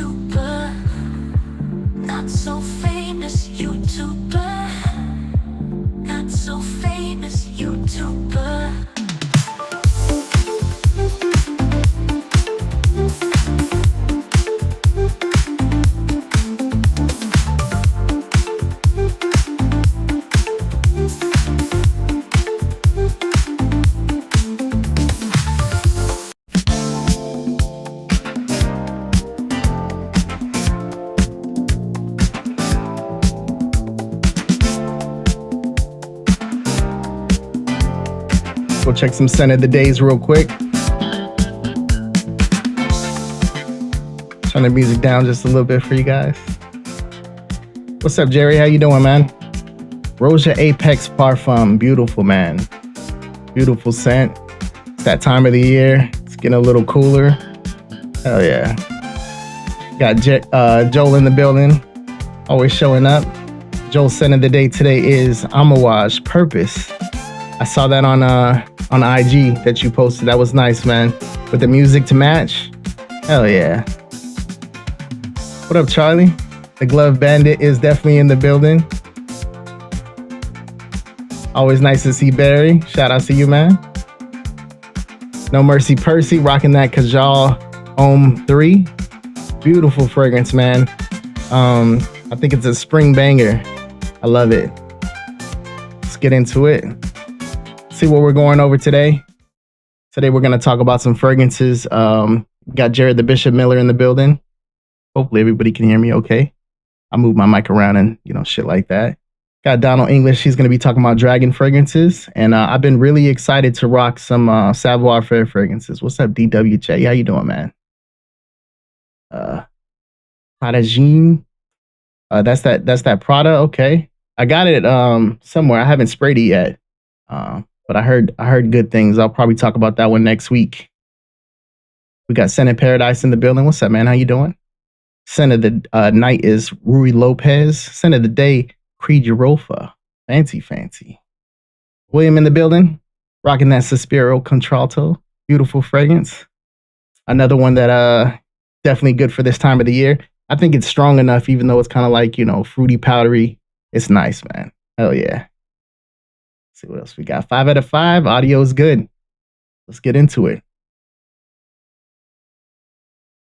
YouTuber, not so famous YouTuber, not so famous YouTuber. Go check some scent of the days real quick. Turn the music down just a little bit for you guys. What's up, Jerry? How you doing, man? Roja Apex Parfum. Beautiful, man. Beautiful scent. It's that time of the year. It's getting a little cooler. Hell yeah. Got Joel in the building. Always showing up. Joel's scent of the day today is Amouage Purpose. I saw that on IG that you posted. That was nice, man. With the music to match. Hell yeah. What up, Charlie? The Glove Bandit is definitely in the building. Always nice to see Barry. Shout out to you, man. No Mercy Percy rocking that Kajal Home 3. Beautiful fragrance, man. I think it's a spring banger. I love it. Let's get into it. See what we're going over today. Today we're going to talk about some fragrances. Got Jared the Bishop Miller in the building. Hopefully everybody can hear me okay. I move my mic around and, shit like that. Got Donald English. He's going to be talking about dragon fragrances. And I've been really excited to rock some Savoir Faire fragrances. What's up, DWJ? How you doing, man? Prada. That's that Prada. Okay. I got it somewhere. I haven't sprayed it yet. But I heard good things. I'll probably talk about that one next week. We got Scent of Paradise in the building. What's up, man? How you doing? Scent of the night is Rui Lopez. Scent of the day, Creed Europa. Fancy. William in the building. Rocking that Suspiro Contralto. Beautiful fragrance. Another one that definitely good for this time of the year. I think it's strong enough, even though it's kind of like, fruity, powdery. It's nice, man. Hell yeah. See what else we got. 5 out of 5. Audio is good. Let's get into it.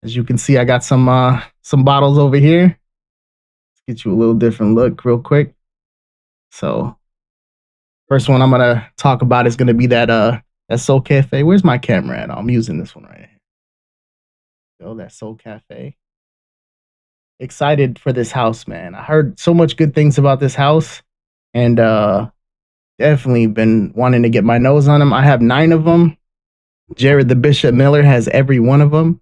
As you can see, I got some bottles over here. Let's get you a little different look real quick. So first one I'm gonna talk about is gonna be that Soul Cafe. Where's my camera at? I'm using this one right here. Go, that Soul Cafe. Excited for this house, man. I heard so much good things about this house, and definitely been wanting to get my nose on them. I have 9 of them. Jared the Bishop Miller has every one of them.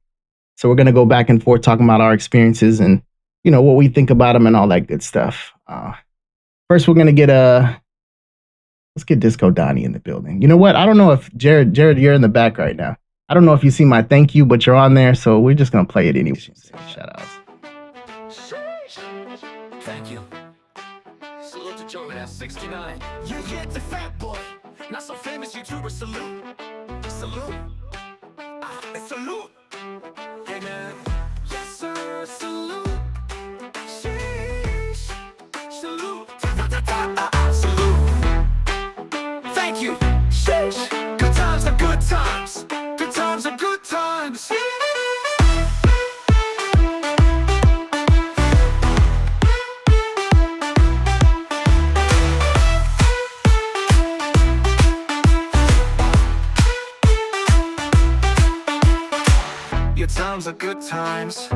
So we're going to go back and forth talking about our experiences and, what we think about them and all that good stuff. First, we're going to get let's get Disco Donny in the building. You know what? I don't know if Jared, you're in the back right now. I don't know if you see my thank you, but you're on there. So we're just going to play it anyway. Shout outs. Thank you. Salute to Joe at 69. You get the fat boy, not so famous YouTuber. Salute. Salute. Hey man. Yes sir. Salute. Sheesh. Salute. Salute. Thank you. Sheesh. Good times are good times. Good times are good times. Times are good times.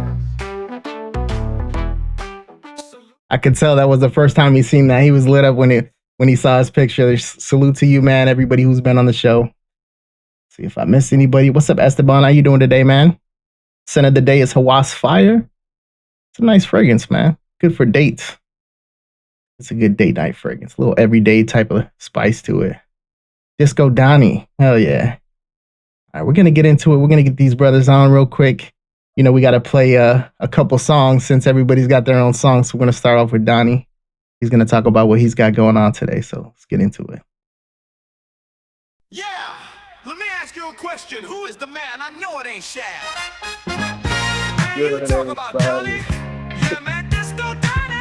I could tell that was the first time he seen that. He was lit up when he saw his picture. Salute to you, man. Everybody who's been on the show. See if I missed anybody. What's up, Esteban? How you doing today, man? Scent of the day is Hawas Fire. It's a nice fragrance, man. Good for dates. It's a good date night fragrance. A little everyday type of spice to it. Disco Donny. Hell yeah. All right, we're going to get into it. We're going to get these brothers on real quick. We got to play a couple songs since everybody's got their own songs. So we're going to start off with Donny. He's going to talk about what he's got going on today. So let's get into it. Yeah, let me ask you a question. Who is the man? I know it ain't Shad. good, Talk about Donny. everybody? Yeah, man, Disco Donny.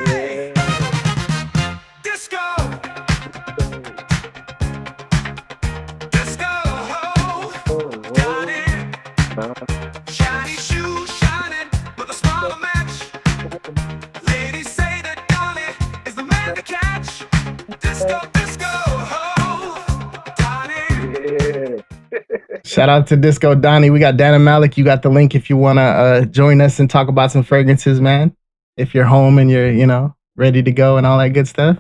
Yeah. Disco. Disco. Donny. Shiny shoes shining with a smile to match. Ladies say that Donny is the man to catch. Disco, disco, Donny. Yeah. Shout out to Disco Donny. We got Dan and Malik. You got the link if you want to join us and talk about some fragrances, man. If you're home and you're, ready to go and all that good stuff.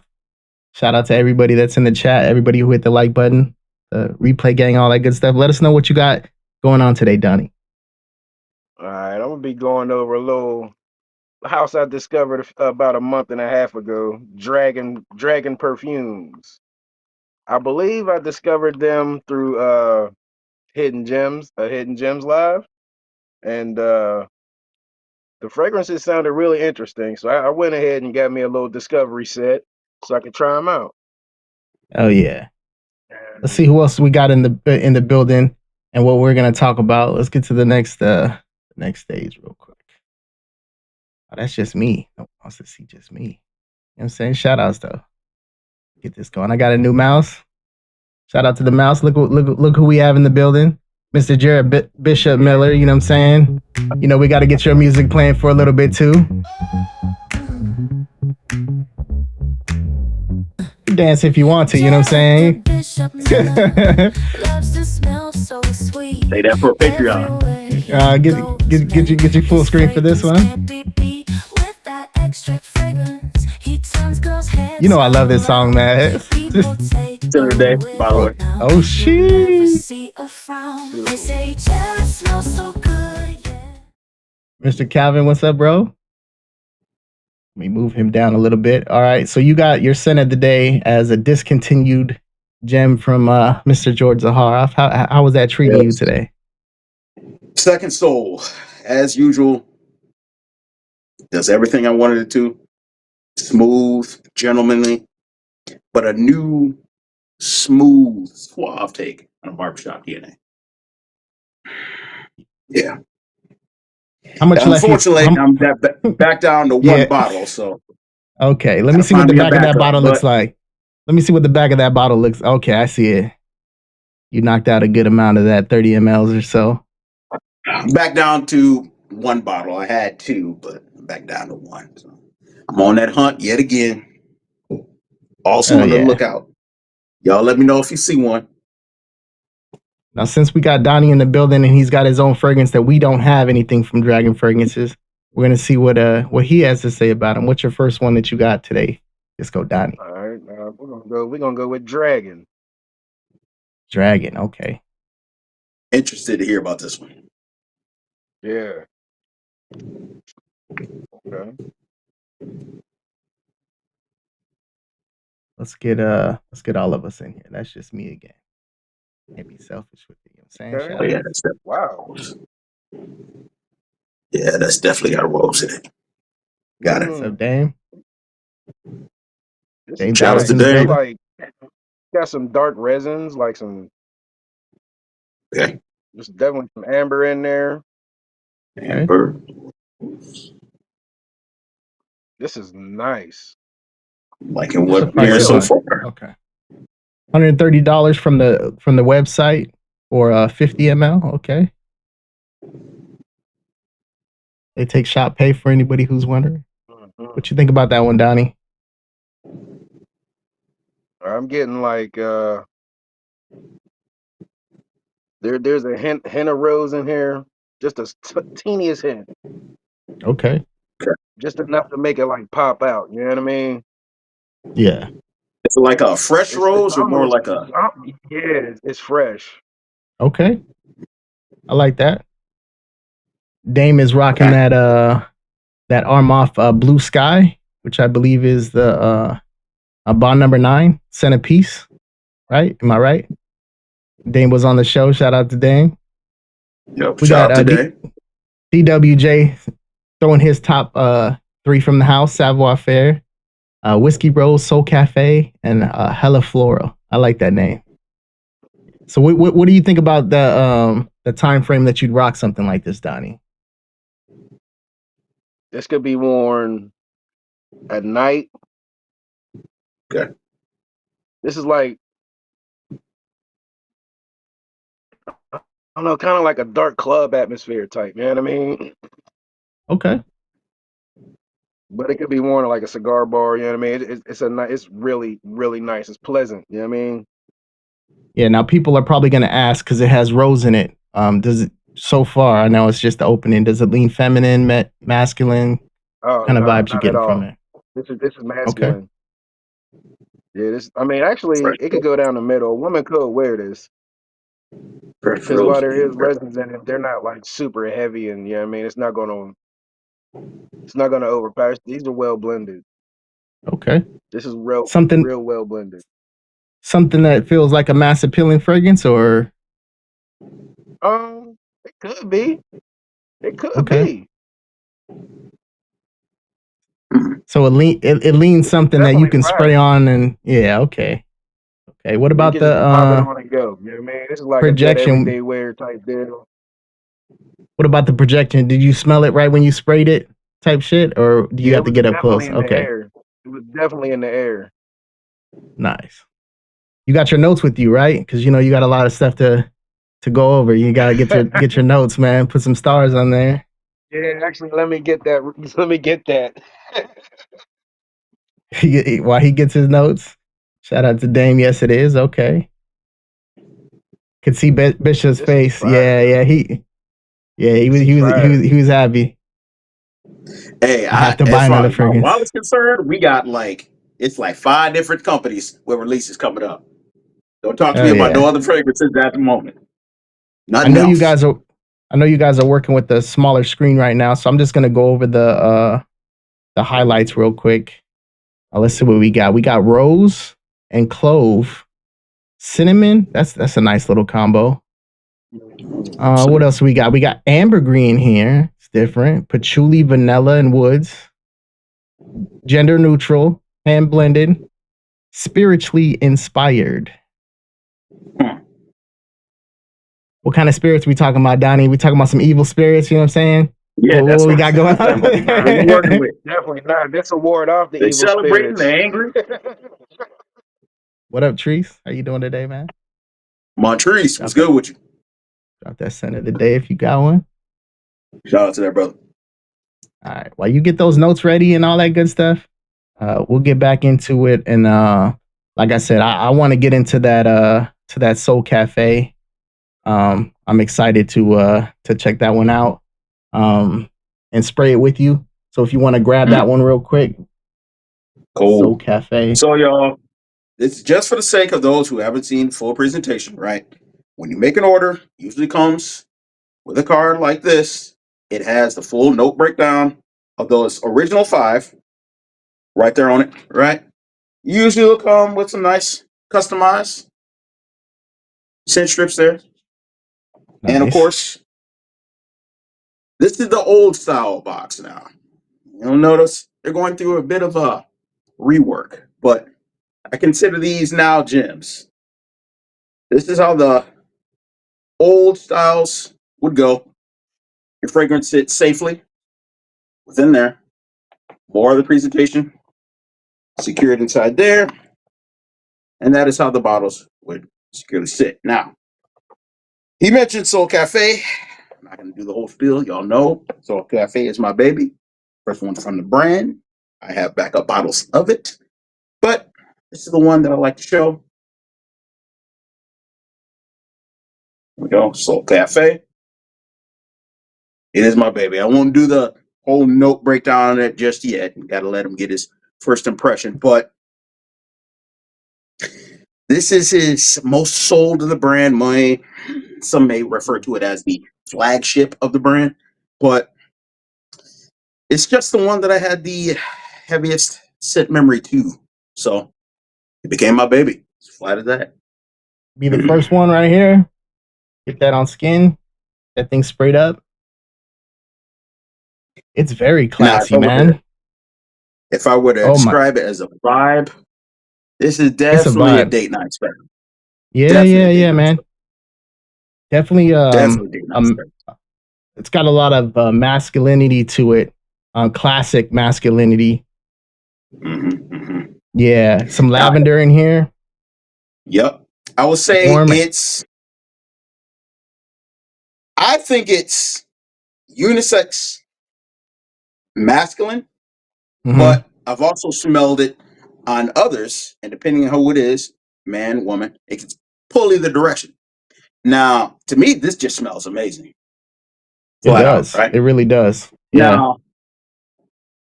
Shout out to everybody that's in the chat, everybody who hit the like button, the replay gang, all that good stuff. Let us know what you got going on today, Donny. All right, I'm gonna be going over a little house I discovered about a month and a half ago. Dragon perfumes. I believe I discovered them through Hidden Gems Live, and the fragrances sounded really interesting. So I went ahead and got me a little discovery set so I could try them out. Oh yeah. Let's see who else we got in the building and what we're gonna talk about. Let's get to the next stage real quick. Oh, that's just me. No one wants to see just me. You know what I'm saying? Shout outs though. Get this going. I got a new mouse. Shout out to the mouse. Look who we have in the building. Mr. Jared Bishop Miller, you know what I'm saying? We got to get your music playing for a little bit too. Dance if you want to, you know what I'm saying? Say that for Patreon. Get your full screen for this one. You know I love this song, man. Still today, by the way. Oh shit. Mr. Calvin, what's up, bro? Let me move him down a little bit. All right, so you got your scent of the day as a discontinued gem from Mr. George Zahara. How was that treating you today? Second Soul, as usual, does everything I wanted it to. Smooth, gentlemanly, but a new, smooth, suave take on a barbershop DNA. Yeah. How much left? Unfortunately, I'm back down to one bottle. So okay, let me see what the back of that bottle looks like. Let me see what the back of that bottle looks. Okay, I see it. You knocked out a good amount of that, 30 mLs or so. Back down to one bottle. I had two, but back down to one. So I'm on that hunt yet again. Also on the lookout. Y'all let me know if you see one. Now, since we got Donny in the building and he's got his own fragrance that we don't have anything from Dragon Fragrances, we're gonna see what he has to say about him. What's your first one that you got today? Let's go, Donny. All right, we're gonna go with Dragon. Dragon, okay. Interested to hear about this one. Yeah. Okay. Let's get all of us in here. That's just me again. Can't be selfish with it. You know what I'm saying? Oh, yeah, that's wow. Yeah, that's definitely got a rose in it. Got it. What's up, Dame? Dame, shout out to Dame. Like, got some dark resins, like some. Okay. There's definitely some amber in there. Amber. This is nice. Liking what here so far. Okay. $130 from the website for 50 ml. Okay. They take shop pay for anybody who's wondering. What you think about that one, Donny? I'm getting like there's a hint of rose in here, just a teeniest hint. Okay. Just enough to make it like pop out. You know what I mean? Yeah. Is it like a fresh rose or more like a? Yeah, it's fresh. Okay. I like that. Dame is rocking that arm off Blue Sky, which I believe is the bond number 9 centerpiece. Right? Am I right? Dame was on the show. Shout out to Dame. Yep. We got today. DWJ throwing his top 3 from the house: Savoir Faire, Whiskey Rose, Soul Cafe, and Hella Floral. I like that name. So what do you think about the the time frame that you'd rock something like this, Donnie? This could be worn at night. Okay. This is like, I don't know, kind of like a dark club atmosphere type. You know what I mean? Okay. But it could be worn at like a cigar bar. You know what I mean? It's really really nice. It's pleasant. You know what I mean? Yeah. Now people are probably gonna ask because it has rose in it. Does it? So far, I know it's just the opening. Does it lean feminine, masculine? Oh Kind of no, vibes you not at getting from all. it? This is Okay. masculine. Yeah, this. I mean, actually, Fresh it could rose. go down the middle. A woman could wear this Fresh because while rose. there is resins in it, they're not like super heavy, and you know what I mean. It's not gonna overpower. These are well blended. Okay. This is Something real well blended. something that feels like a mass appealing fragrance, or It could be. It could okay. be. So it leans This is something that you definitely can spray private. on, and yeah. Okay. Okay. What You about can the just pop it on and go. You know what I mean? This is like a good projection? everyday wear type deal. What about the projection? Did you smell it right when you sprayed it, type shit, or do you Yeah, have it to was get up definitely close? in the Okay. air. It was definitely in the air. Nice. You got your notes with you, right? Because you know you got a lot of stuff to go over. You gotta get your notes, man. Put some stars on there. Yeah, actually, let me get that. Let me get that. While he gets his notes. Shout out to Dame. Yes, it is. Okay. Could see Bishop's This is face. fire, Yeah, though. This is fire. He was happy. Hey, I have to buy as far another as my fragrance. wallet's concerned, we got like it's like 5 different companies with releases coming up. Don't talk to Oh me about no yeah. other fragrances at the moment. I Nothing know you else. guys are I know you guys are working with the smaller screen right now, so I'm just gonna go over the highlights real quick. Let's see what we got. We got rose and clove, cinnamon. That's a nice little combo. What else we got? We got ambergris here. It's different. Patchouli, vanilla, and woods. Gender neutral, hand blended, spiritually inspired. Hmm. What kind of spirits we talking about, Donnie? We talking about some evil spirits? You know what I'm saying? Yeah, What that's we what, got going that's what we're working on? with. Definitely not. This will ward off the They evil celebrating, spirits. they're angry. What up, Treese? How you doing today, man? Montrese, what's Drop that, good with you? drop that center of the day if you got one. Shout out to that brother. All right. While you get those notes ready and all that good stuff, we'll get back into it. And like I said, I want to get into that Soul Cafe. I'm excited to check that one out and spray it with you. So if you want to grab that one real quick, Soul Cool. Cafe. So y'all, it's just for the sake of those who haven't seen full presentation, right? When you make an order, usually comes with a card like this. It has the full note breakdown of those original 5 right there on it, right? Usually it'll come with some nice customized scent strips there. And of Nice. course, this is the old style box now. You'll notice they're going through a bit of a rework, but I consider these now gems. This is how the old styles would go. Your fragrance sits safely within there. More of the presentation secured inside there. And that is how the bottles would securely sit. Now, he mentioned Soul Cafe. I'm not going to do the whole spiel. Y'all know Soul Cafe is my baby. First one from the brand. I have backup bottles of it. But this is the one that I like to show. Here we go. Soul Cafe. It is my baby. I won't do the whole note breakdown on it just yet. Got to let him get his first impression. But this is his most sold of the brand. Some may refer to it as the flagship of the brand, but it's just the one that I had the heaviest scent memory to. So it became my baby. As flat as that. Be the first one right here. Get that on skin. That thing sprayed up. It's very Now, classy, man. if I were to Oh my, describe it as a vibe, this is it's a definitely a vibe. date night spell. Yeah, Definitely yeah, a date yeah, night man. spell. Definitely. Definitely did not Um, it's got a lot of masculinity to it. Classic masculinity. Yeah, some Now, lavender in here. yep. I would say Warm. I think it's unisex masculine, Mhm. but I've also smelled it on others, and depending on who it is, man, woman, it can pull either direction. Now, to me, this just smells amazing. It Flat out, does. right? It really does. Yeah. Now,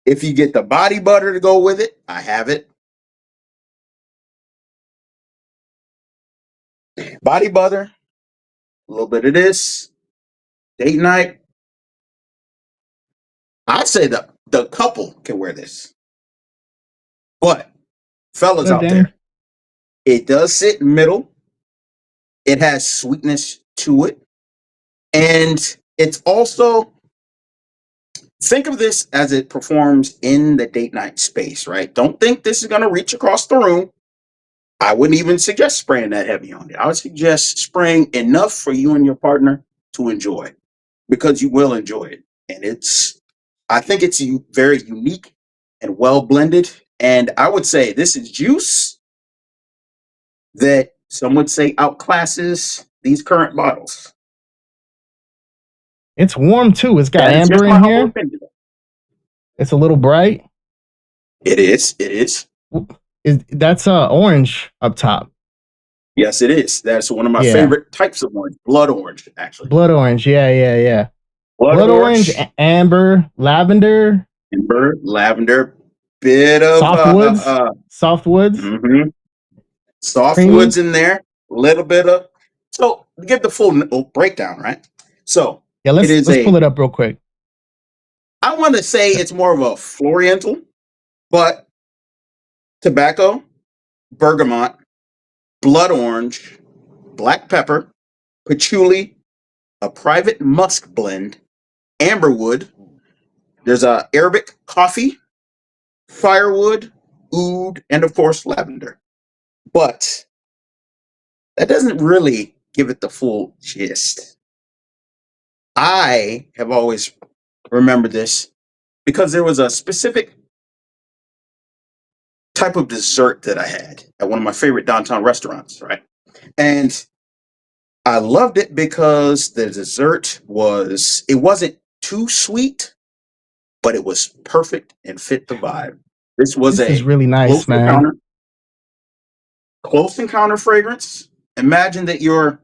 if you get the body butter to go with it, I have it. Body butter, a little bit of this, date night. I'd say the couple can wear this. But fellas What up, out Danny? there, it does sit middle. It has sweetness to it. And it's also, think of this as it performs in the date night space, right? Don't think this is going to reach across the room. I wouldn't even suggest spraying that heavy on it. I would suggest spraying enough for you and your partner to enjoy, because you will enjoy it. And I think it's very unique and well blended. And I would say this is juice that some would say outclasses these current bottles. It's warm too. It's got That is just amber my in humble here. opinion. It's a little bright. It is. It is. That's orange up top. Yes, it is. That's one of my Yeah. favorite types of orange. Blood orange, actually. Blood orange. Yeah. Blood orange, amber, lavender, amber, lavender, bit of softwoods. mhm. Creamy. Softwoods in there. Little bit of. So to give the full breakdown, right? So Yeah, let's pull it up real quick. I want to say it's more of a Floriental, but tobacco, bergamot, blood orange, black pepper, patchouli, a private musk blend, amberwood. There's a Arabic coffee, firewood, oud, and of course lavender. But that doesn't really give it the full gist. I have always remembered this because there was a specific type of dessert that I had at one of my favorite downtown restaurants, right? And I loved it because the dessert it wasn't too sweet, but it was perfect and fit the vibe. This was This is a really nice, man. Close encounter fragrance. Imagine that you're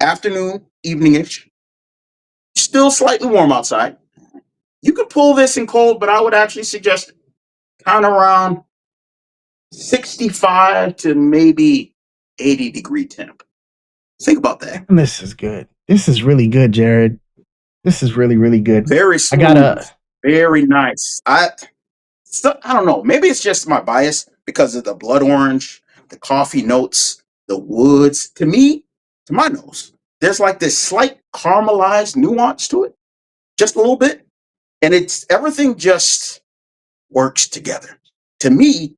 afternoon, evening-ish, still slightly warm outside. You could pull this in cold, but I would actually suggest kind of around 65 to maybe 80-degree temp. Think about that. This is good. This is really good, Jared. This is really, really good. Very smooth. Very nice. I don't know. Maybe it's just my bias because of the blood orange, the coffee notes, the woods. To me, to my nose, there's like this slight caramelized nuance to it, just a little bit. And everything just works together. To me,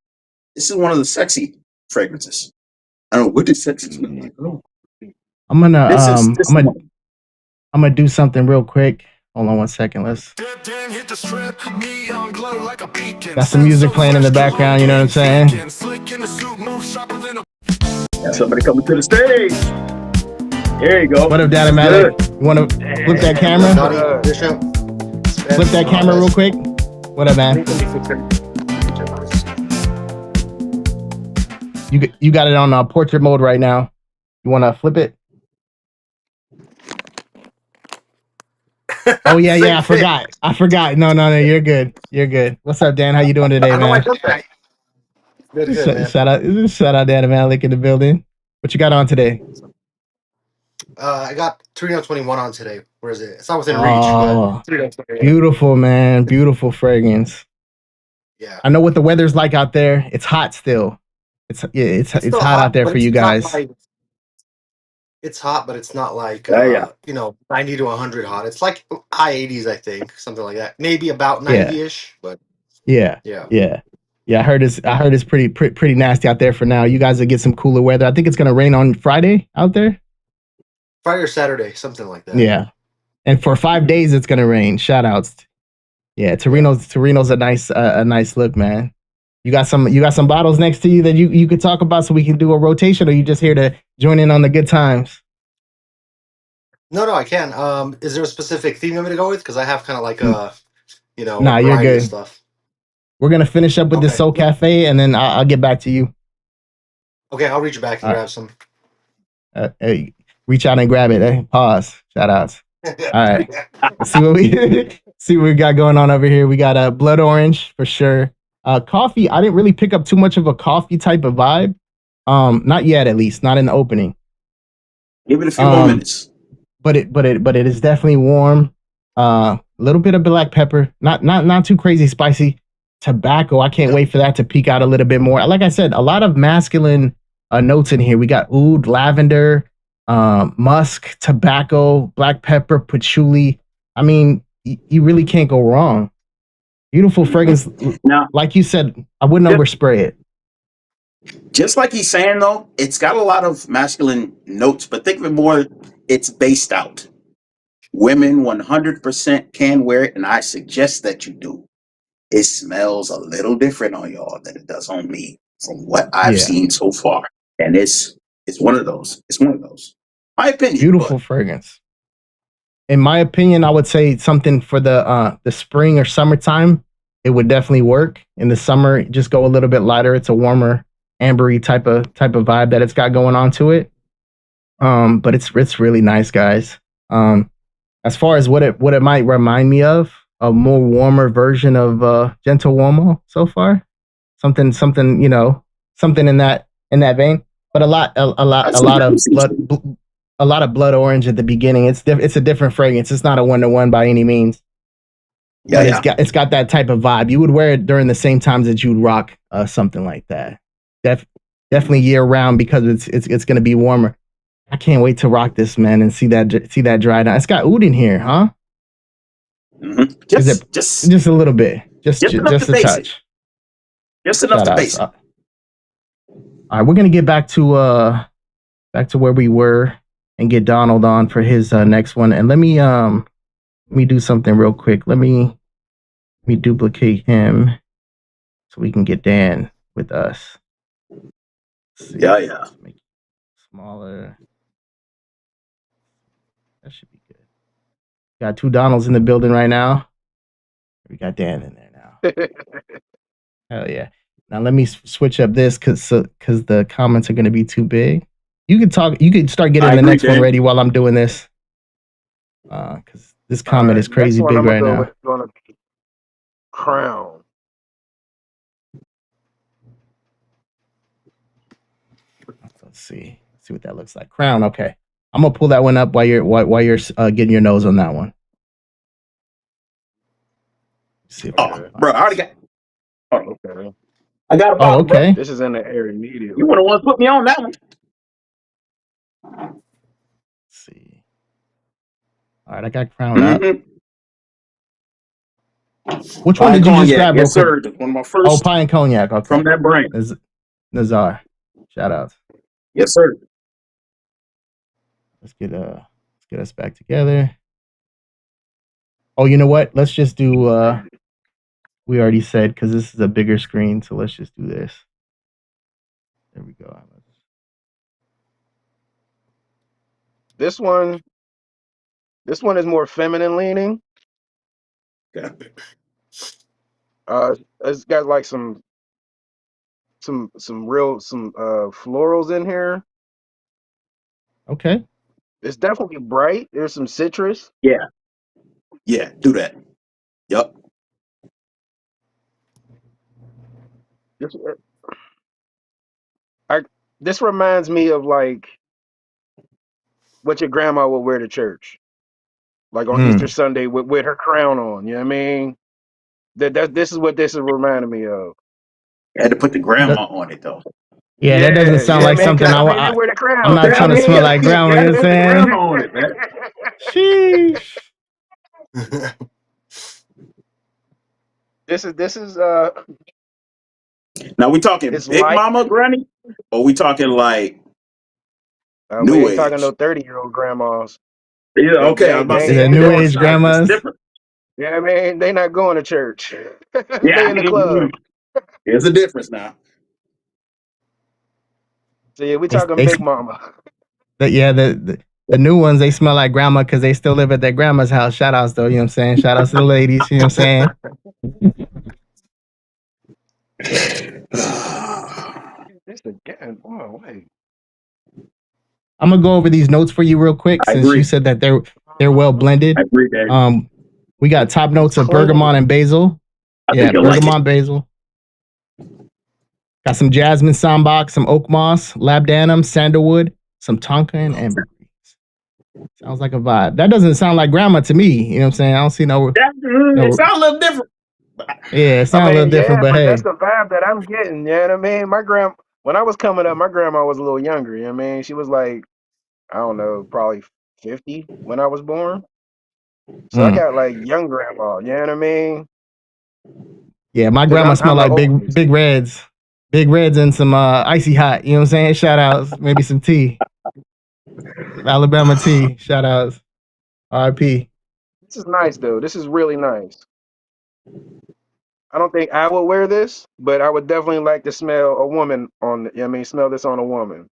this is one of the sexy fragrances. I don't know what does sexy smell like. I'm gonna do something real quick. Hold on one second. Got some music playing in the background, you know what I'm saying? Got somebody coming to the stage. There you go. What up, Donny? You wanna flip that camera? Donny, Bishop. Flip that camera real quick. What up, man? You got it on portrait mode right now. You wanna flip it? Oh yeah, I forgot. No, you're good. What's up, Dan? How you doing today, man? Good, man. Shout out, Dan Malik in the building. What you got on today? I got Torino 21 on today. Where is it? It's not within Oh, reach, but beautiful, man. Beautiful fragrance. Yeah. I know what the weather's like out there. It's hot still. It's hot out there for you guys. It's hot, but it's not like 90 to 100 hot. It's like high 80s, I think, something like that. Maybe about 90-ish, but yeah. I heard it's pretty nasty out there for now. You guys will get some cooler weather. I think it's gonna rain on Friday out there. Friday or Saturday, something like that. Yeah. And for 5 days, it's gonna rain. Shout outs. Yeah, Torino's a nice look, man. You got some bottles next to you that you could talk about so we can do a rotation, or you just here to join in on the good times? No, I can. Is there a specific theme you want me to go with? Because I have kind of like a a Nah, you're variety of good. stuff. We're gonna finish up with the Okay. Soul Cafe, and then I'll get back to you. Okay, I'll reach back and All right. grab some. Hey, reach out and grab it. Eh? Pause. Shout outs. All right. Let's see what we got going on over here. We got a blood orange for sure. Coffee. I didn't really pick up too much of a coffee type of vibe. Not yet, at least, not in the opening. Give it a few more minutes. But it is definitely warm. A little bit of black pepper. Not too crazy spicy. Tobacco. I can't wait for that to peak out a little bit more. Like I said, a lot of masculine notes in here. We got oud, lavender, musk, tobacco, black pepper, patchouli. I mean, you really can't go wrong. Beautiful fragrance. Now, like you said, I wouldn't overspray it. Just like he's saying, though, it's got a lot of masculine notes, but think of it more, it's based out. Women 100% can wear it, and I suggest that you do. It smells a little different on y'all than it does on me from what I've seen so far. And it's one of those. It's one of those. My opinion. Beautiful fragrance. In my opinion, I would say something for the spring or summertime. It would definitely work. In the summer, just go a little bit lighter. It's a warmer, ambery type of vibe that it's got going on to it. But it's really nice, guys. As far as what it might remind me of, a more warmer version of Gentle Uomo so far. Something something in that vein. But a lot of blood orange at the beginning. It's a different fragrance. It's not a 1-to-1 by any means. But it's got that type of vibe. You would wear it during the same times that you'd rock something like that. Definitely year round because it's going to be warmer. I can't wait to rock this, man, and see that dry down. It's got oud in here, huh? Mm-hmm. Just a little bit, just a touch. Just enough to base it. All right, we're gonna get back to where we were and get Donald on for his next one. And let me do something real quick. Let me duplicate him so we can get Dan with us. Yeah. Make it smaller. That should be good. Got two Donalds in the building right now. We got Dan in there now. Hell yeah. Now let me switch up this because the comments are going to be too big. You can talk. You can start getting the next one ready while I'm doing this. Because this comment is crazy big right now. It's gonna be Crown. Let's see what that looks like. Crown. Okay, I'm gonna pull that one up while you're getting your nose on that one. See bro, I already got. Oh, okay. I got a bottle, okay. Bro. This is in the air immediately. You want to want to put me on that one? Let's see. All right, I got Crown up. Which one did you just grab? Yes, sir. One of my first. Oh, Pie and Cognac. Okay. From that brand. Nazar. Shout out. Yes, sir. Let's get us back together. Oh, you know what? Let's just do we already said because this is a bigger screen, so let's just do this. There we go. This one is more feminine leaning. Yeah. It's got like some florals in here. Okay. It's definitely bright. There's some citrus. Yeah, do that. Yep. This reminds me of like what your grandma would wear to church, like on Easter Sunday with her crown on. You know what I mean? This is what this is reminding me of. You had to put the grandma on it though. Yeah, that doesn't sound like something I'm not trying to smell like grandma. You know what I'm saying? Sheesh. This is Now we talking big light. Mama granny, or we talking like We New ain't talking age. no 30-year-old grandmas. Yeah, They okay. I they was about to they Is say that it's ain't new going. different. age It's grandmas? different. Yeah, I mean they not going to church. Yeah, They in the club. there's a difference now. So yeah, we They, talking they, Big Mama. yeah, the new ones, they smell like grandma because they still live at their grandma's house. Shout outs though, you know what I'm saying? Shout outs to the ladies, you know what I'm saying? This again. Oh wait. I'm gonna go over these notes for you real quick I since you agree. said that they're well I blended. agree, Dave. We got top It's notes of bergamot clean. and basil. I Yeah, think you'll like it. bergamot, basil. Got some jasmine sambac, some oak moss, labdanum, sandalwood, some tonka, and ambergris. Sounds like a vibe. That doesn't sound like grandma to me. You know what I'm saying? I don't see It no. sounds a little different. Yeah, it I sounds a little mean, different, yeah, but but that's hey, the vibe that I'm getting. You know what I mean? When I was coming up, my grandma was a little younger. You know what I mean? She was like, I don't know, probably 50 when I was born. So I mm. got like young grandma. You know what I mean? Yeah, my Because grandma I'm smelled the like oldest. big reds, and some icy hot. You know what I'm saying? Shout outs, maybe some tea, some Alabama tea. Shout outs, R.I.P. This is nice though. This is really nice. I don't think I would wear this, but I would definitely like to smell a woman on. You know what I mean, smell this on a woman.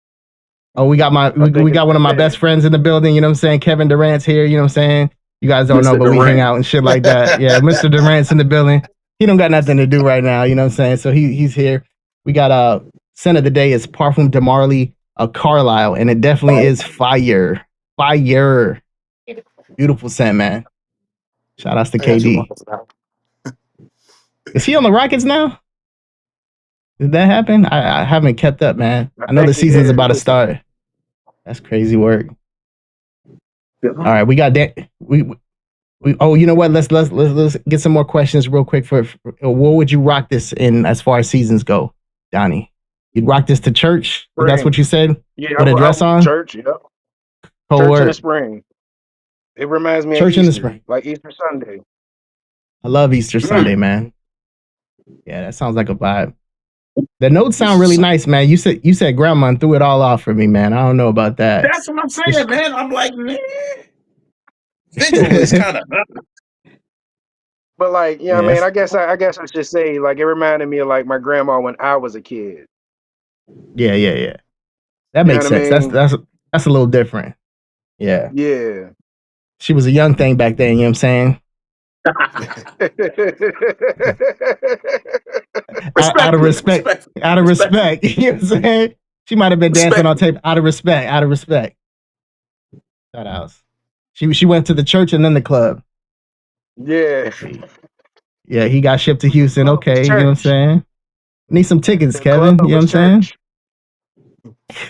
Oh, we got I think we it's got one of my best fitting. friends in the building. You know what I'm saying? Kevin Durant's here. You know what I'm saying? You guys don't know, Mr. but we hang Durant. out and shit like that. Yeah, Mr. Durant's in the building. He don't got nothing to do right now. You know what I'm saying? So he's here. We got scent of the day is Parfum de Marly, a Carlisle, and it definitely is fire, fire. Beautiful scent, man. Shout outs to I got two KD. bottles now. Is he on the Rockets now? Did that happen? I haven't kept up, man. I I know the think he season's is. about to start. That's crazy work. All Yeah. right, we got that. Oh, you know what? Let's get some more questions real quick. What would you rock this in as far as seasons go, Donnie? You'd rock this to church? That's what Spring. you said. Yeah, With a dress on? church. Yep. Cold Church in the word. spring. It reminds me of Church in the Easter, spring. like Easter Sunday. I love Easter Sunday, man. Yeah, that sounds like a vibe. The notes sound really nice, man. You said grandma and threw it all off for me, man. I don't know about that. That's what I'm saying, Just- man. I'm like, man, visual is kind of. But like, you know what I mean? yes. I guess I should say like it reminded me of like my grandma when I was a kid. Yeah. That You know makes what I sense. mean? That's a little different. Yeah. Yeah. She was a young thing back then, you know what I'm saying? Out of Respectfully, respect. Out of respectfully. respect. You know what I'm saying? She might have been dancing on Respectfully. tape out of respect. Out of respect. Shout outs. She went to the church and then the club. Yeah. Yeah, he got shipped to The Houston. club was Okay, you know what I'm church. saying? Need some tickets, The club Kevin. You know what was I'm saying? church.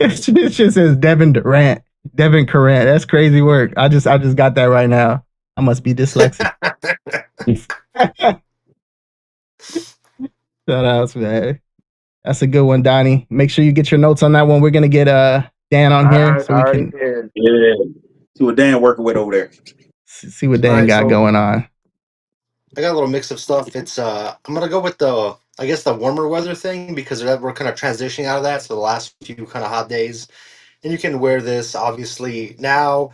It just says Devin Durant. Devin Durant. That's crazy work. I just got that right now. I must be dyslexic. Shout outs, man. That's a good one, Donnie. Make sure you get your notes on that one. We're gonna get Dan on here I so we already can did. Yeah. See what Dan working with over there. see what All Dan right, got so going on. I got a little mix of stuff. It's I'm gonna go with the I guess the warmer weather thing because we're kind of transitioning out of that. So the last few kind of hot days, and you can wear this obviously now,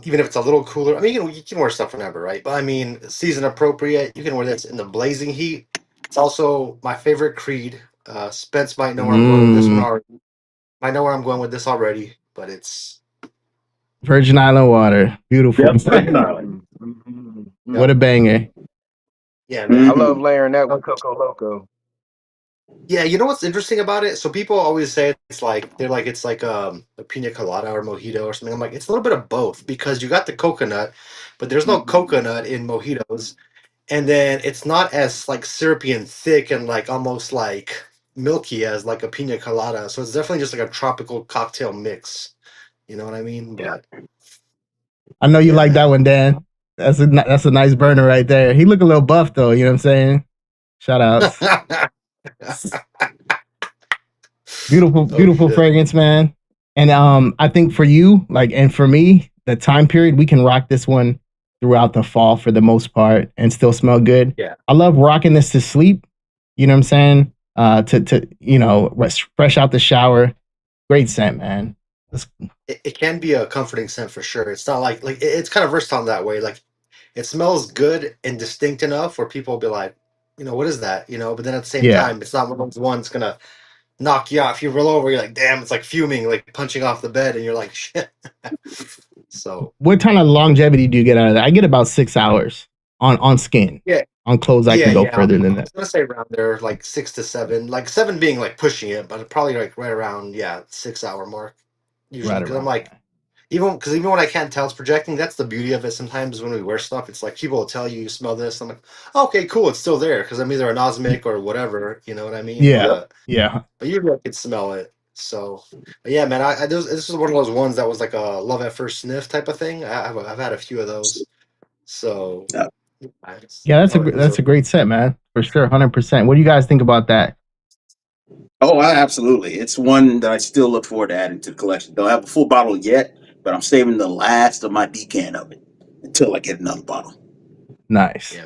even if it's a little cooler. I mean, you can wear stuff whenever, right? But I mean, season appropriate. You can wear this in the blazing heat. It's also my favorite Creed. Spence might know where I'm going with this one Mm, already. Might know where I'm going with this already, but it's Virgin Island water. Beautiful. Yep, Virgin Island. What yeah, a banger. yeah, I man. love Mm-hmm. layering that with Coco Loco. Yeah, you know what's interesting about it? So people always say it's like it's like a pina colada or mojito or something. I'm like it's a little bit of both because you got the coconut, but there's no coconut in mojitos, and then it's not as like syrupy and thick and like almost like milky as like a pina colada. So it's definitely just like a tropical cocktail mix. You know what I mean? Yeah. But I know you yeah, like that man. one, Dan. That's a nice burner right there. He look a little buff though. You know what I'm saying? Shout outs. Oh Beautiful shit. fragrance, man. And I think for you, like, and for me, the time period we can rock this one throughout the fall for the most part and still smell good. Yeah. I love rocking this to sleep. You know what I'm saying? To fresh out the shower. Great scent, man. it can be a comforting scent for sure. It's not like it's kind of versatile in that way. Like it smells good and distinct enough where people will be like, what is that? But then at the same Yeah. time, it's not one of those ones gonna knock you out. If you roll over, you're like, damn, it's like fuming, like punching off the bed, and you're like, shit. So What kind of longevity do you get out of that? I get about 6 hours on skin. yeah, On clothes, I yeah, can go yeah. further I than was that. gonna say around there, like 6 to 7, like 7 being like pushing it, but probably like right around 6 hour mark usually. Right Because I'm around like, that. even when I can't tell it's projecting, that's the beauty of it. Sometimes when we wear stuff, it's like people will tell you, you smell this. I'm like, okay, cool, it's still there because I'm either anosmic or whatever. You know what I mean? Yeah. But Yeah. usually I could smell it. So, but yeah, man, this is one of those ones that was like a love at first sniff type of thing. I've had a few of those. So, Yeah. Yeah, that's oh, it was that's a a great set, man. For sure, 100%. What do you guys think about that? Oh, absolutely. It's one that I still look forward to adding to the collection. Don't have a full bottle yet, but I'm saving the last of my decan of it until I get another bottle. Nice. yeah,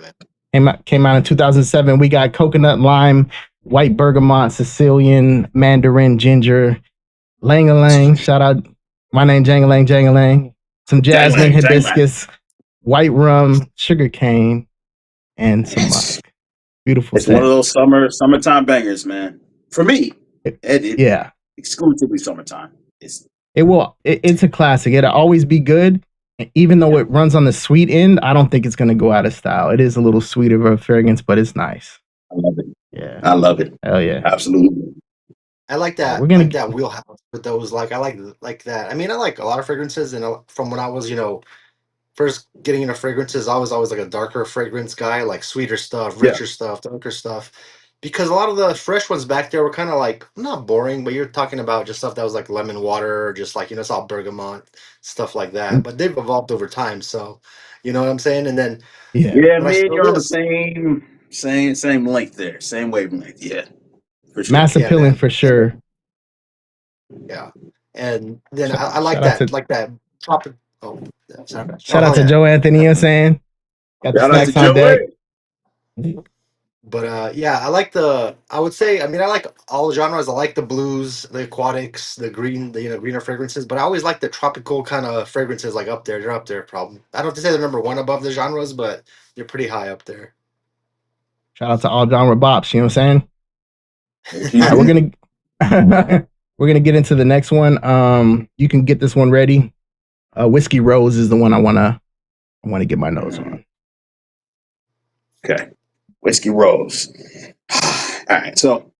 man. Came out in 2007. We got coconut, lime, white bergamot, Sicilian, mandarin, ginger, lang-a-lang. Shout out, my name Jangalang Jangalang. Some jasmine, Jangling, jangling. hibiscus, white rum, sugar cane, and some musk. Beautiful It's one of scent. those summertime bangers, man. For me, it Yeah, exclusively summertime. It's it's a classic. It'll always be good. And even though yeah, it runs on the sweet end, I don't think it's gonna go out of style. It is a little sweeter of a fragrance, but it's nice. I love it. Yeah, I love it. hell yeah. Absolutely. I like Yeah, that, we're gonna. wheelhouse with those. Like I like that. I mean, I like a lot of fragrances, and from when I was, first getting into fragrances, I was always like a darker fragrance guy, like sweeter stuff, Yeah. richer stuff, darker stuff. Because a lot of the fresh ones back there were kind of like not boring, but you're talking about just stuff that was like lemon water, or just like it's all bergamot stuff like that. But they've evolved over time, so you know what I'm saying. And then Yeah, Yeah, when I me and smell you're on the this, same length there. Same wavelength. Yeah, for sure. mass yeah, appealing man, for sure. yeah. And then Shout, I shout out to like that tropic. Oh, yeah, sorry. shout out Oh to yeah. Joe Anthony. You know what I'm saying, got the Shout out to snacks on deck. Joey. But yeah, I would say, I mean, I like all genres. I like the blues, the aquatics, the green, the greener fragrances, but I always like the tropical kind of fragrances like up there. They're up there problem. I don't have to say they're number one above the genres, but they're pretty high up there. Shout out to all genre bops. You know what I'm saying? Yes, you All right, we're do. gonna we're gonna get into the next one. You can get this one ready. Whiskey Rose is the one I wanna get my nose on. Okay. Whiskey Rose. All right. So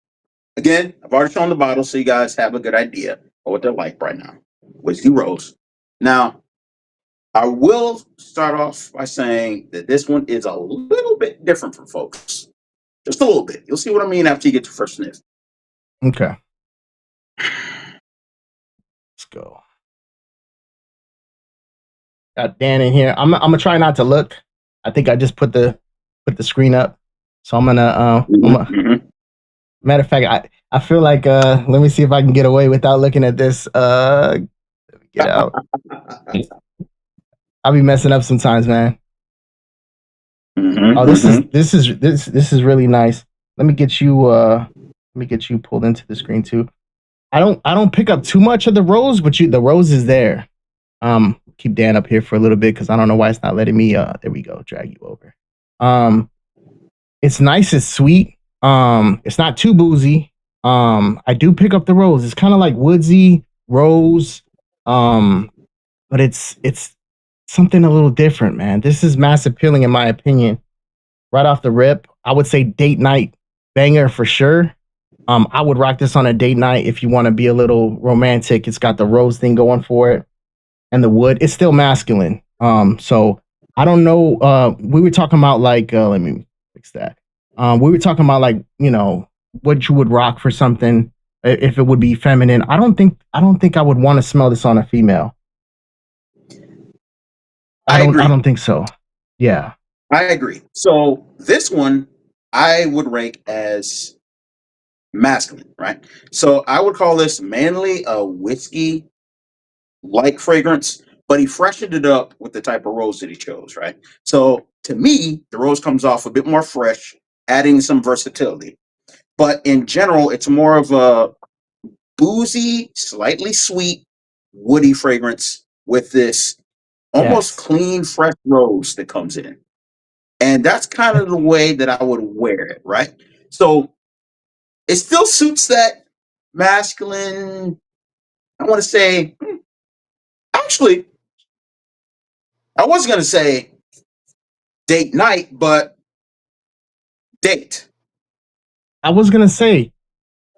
again, I've already shown the bottle, so you guys have a good idea of what they're like right now. Whiskey Rose. Now, I will start off by saying that this one is a little bit different from folks. Just a little bit. You'll see what I mean after you get your first sniff. Okay, let's go. Got Dan in here. I'm gonna try not to look. I think I just put the screen up. So Mhm. matter of fact, I feel like let me see if I can get away without looking at this. Let me get out. I'll be messing up sometimes, man. Mhm, Oh, mhm. this is really nice. Let me get you pulled into the screen too. I don't pick up too much of the rose, but the rose is there. Keep Dan up here for a little bit because I don't know why it's not letting me there we go, drag you over. It's nice, it's sweet. It's not too boozy. I do pick up the rose. It's kind of like woodsy rose. But it's something a little different, man. This is mass appealing in my opinion. Right off the rip, I would say date night banger for sure. I would rock this on a date night if you want to be a little romantic. It's got the rose thing going for it and the wood. It's still masculine. So I don't know. We were talking about like let me fix that. We were talking about like what you would rock for something if it would be feminine. I don't think I would want to smell this on a female. I I agree. don't think so. Yeah. I agree. So this one I would rank as masculine, right? So I would call this mainly a whiskey like fragrance, but he freshened it up with the type of rose that he chose, right? So to me, the rose comes off a bit more fresh, adding some versatility. But in general, it's more of a boozy, slightly sweet, woody fragrance with this almost Yes. clean, fresh rose that comes in. And that's kind of the way that I would wear it, right? So it still suits that masculine, I want to say, actually, I was going to say date night, but date. I was gonna say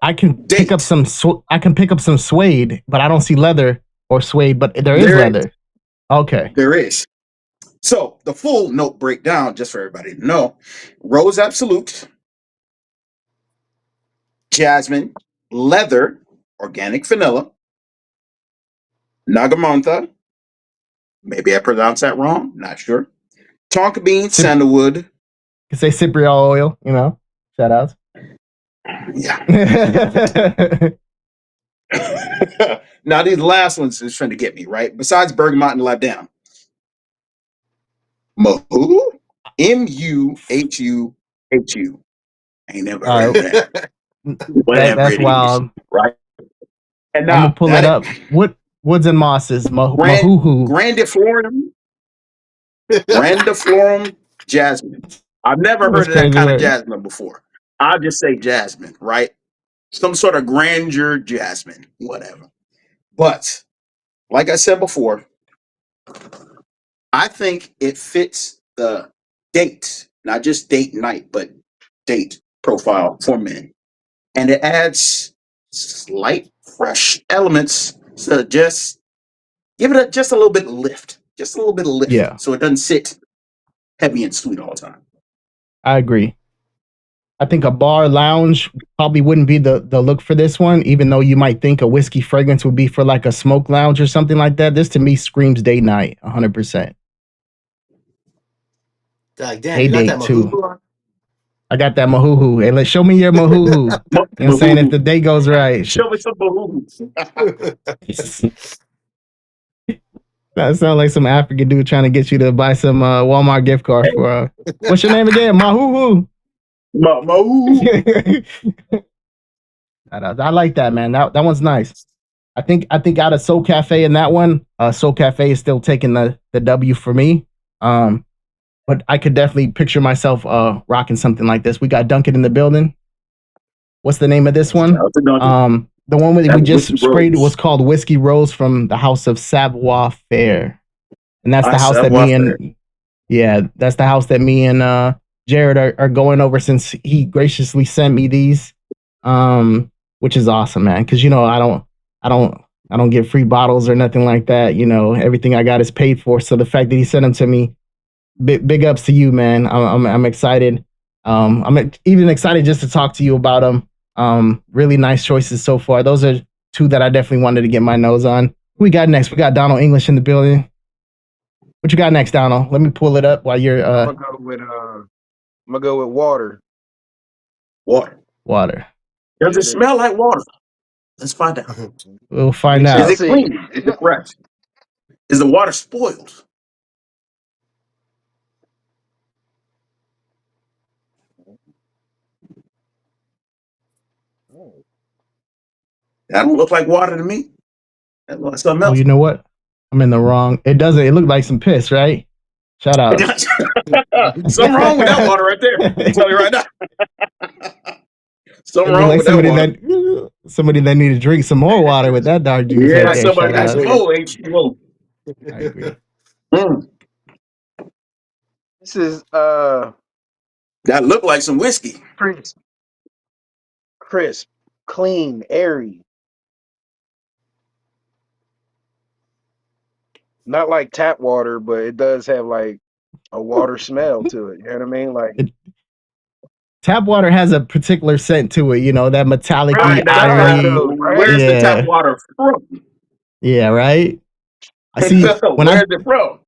I can pick up Date. some. I can pick up some suede, but I don't see leather or suede. But there is There, leather. Okay. there is. So the full note breakdown, just for everybody to know: rose absolute, jasmine, leather, organic vanilla, nagamantha. Maybe I pronounced that wrong. Not sure. Tonka bean, Cip- sandalwood. can say Cypriol oil. You know. Shout outs. Yeah. Now these last ones is trying to get me right. Besides bergamot and labdanum, Mahu, Muhuhu. Ain't never heard of that. Whatever that's it is, wild. right? And I'm gonna now pull it that up. What woods and mosses? grand Mahuhu. grandiflorum, grandiflorum jasmine. I've never That's heard of that crazy kind of word. jasmine before. I'll just say jasmine, right? Some sort of grandeur jasmine, whatever. But like I said before, I think it fits the date, not just date night, but date profile for men. And it adds slight fresh elements to just give it just a little bit of lift, just a little bit of lift, Yeah, so it doesn't sit heavy and sweet all the time. I agree. I think a bar lounge probably wouldn't be the look for this one, even though you might think a whiskey fragrance would be for like a smoke lounge or something like that. This to me screams date night, 100%. Like, damn, Day you got that date too. Mahuhu on? I got that mahuhu. Hey, let's show me your mahuhu. You know what I'm saying? If the day goes right. Show me some bahoo. That sounds like some African dude trying to get you to buy some Walmart gift card for what's your name again? Mahuhu. I like that, man. That one's nice. I think out of Soul Cafe and that one, Soul Cafe is still taking the W for me. But I could definitely picture myself rocking something like this. We got Duncan in the building. What's the name of this one? The one that we That's just Whiskey sprayed Rose. was called Whiskey Rose from the house of Savoir Faire. And that's the house that Savoir me Faire. and that's the house that me and Jared are going over since he graciously sent me these. Which is awesome, man. Cause I don't get free bottles or nothing like that. You know, everything I got is paid for. So the fact that he sent them to me, big ups to you, man. I'm excited. I'm even excited just to talk to you about them. Really nice choices so far. Those are two that I definitely wanted to get my nose on. Who we got next? We got Donald English in the building. What you got next, Donald? Let me pull it up while you're I'm gonna go with water. Water. water. Does Yes, it sir. smell like water? Let's find out. We'll find We shall Is out. it see. clean? Is it fresh? Is the water spoiled? That don't look like water to me. That looks like something Oh, else. you know what? I'm in the wrong. It doesn't. It looked like some piss, right? Shout outs. Something wrong with that water right there. I'm telling you right now. It Something looked wrong like with that water. somebody that need to drink some more water with that dark juice right Yeah, there. somebody Shout needs some outs. more H2O. I agree. Mm, This is that looked like some whiskey. crisp, crisp, clean, airy. Not like tap water, but it does have like a water smell to it. You know what I mean? Like It, tap water has a particular scent to it. You know that metallic-y, right, Find it does irony. though, right? where's the tap Yeah, water from? yeah, right. I see. Where's it from?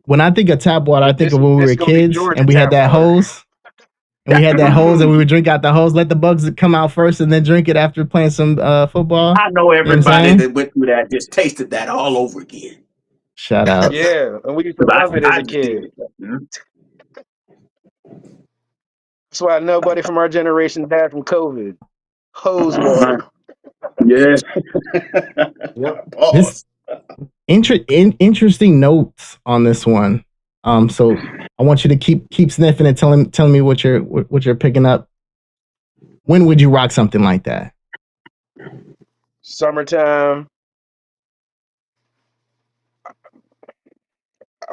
When I think of tap water, I think This of when we this were is gonna be kids Georgia and we had tap that water. hose. And we had that hose and we would drink out the hose, let the bugs come out first and then drink it after playing some football. I know You know what I'm everybody saying? that went through that just tasted that all over again. Shout outs. Yeah, and we used to 'Cause love it as I a just did kid. it. Mhm. That's why nobody from our generation died from COVID. Hose Uh-huh. water. Yeah. Yep. This Pause. Interesting notes on this one. So I want you to keep sniffing and telling me what you're picking up. When would you rock something like that? Summertime,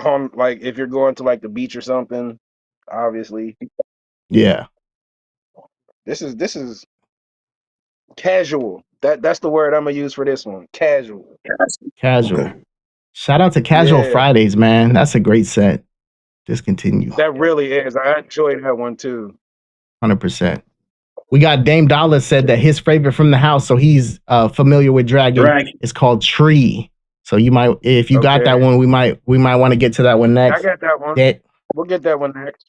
on like if you're going to like the beach or something, obviously. Yeah, This is casual. That's the word I'm gonna use for this one. Casual. casual. Okay. Shout out to Casual Yeah, Fridays, man. That's a great set. Discontinue. that really is. I enjoyed that one too. 100%. We got Dame Dollar said that his favorite from the house, so he's familiar with Dragon. Dragon. It's called Tree. So you might, if you got that Okay. one, we might want to get to that one Yeah, I next. got that one. Dan, We'll get that one next.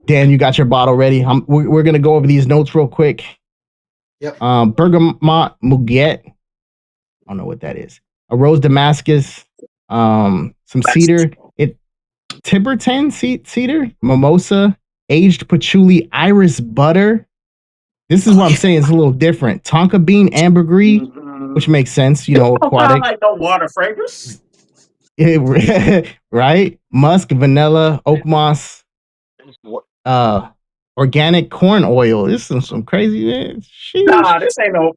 Dan, you got your bottle ready. We're gonna go over these notes real quick. Yep. Bergamot Muguet. I don't know what that is. A rose Damascus. Some cedar. Tiberton cedar, mimosa, aged patchouli, iris butter. This is what I'm saying. It's a little different. Tonka bean, ambergris, Mhm. which makes sense. You know, Don't sound aquatic, like no water fragrance. right? Musk, vanilla, oak moss, What- organic corn oil. This is some crazy. Nah, Sheesh. this ain't no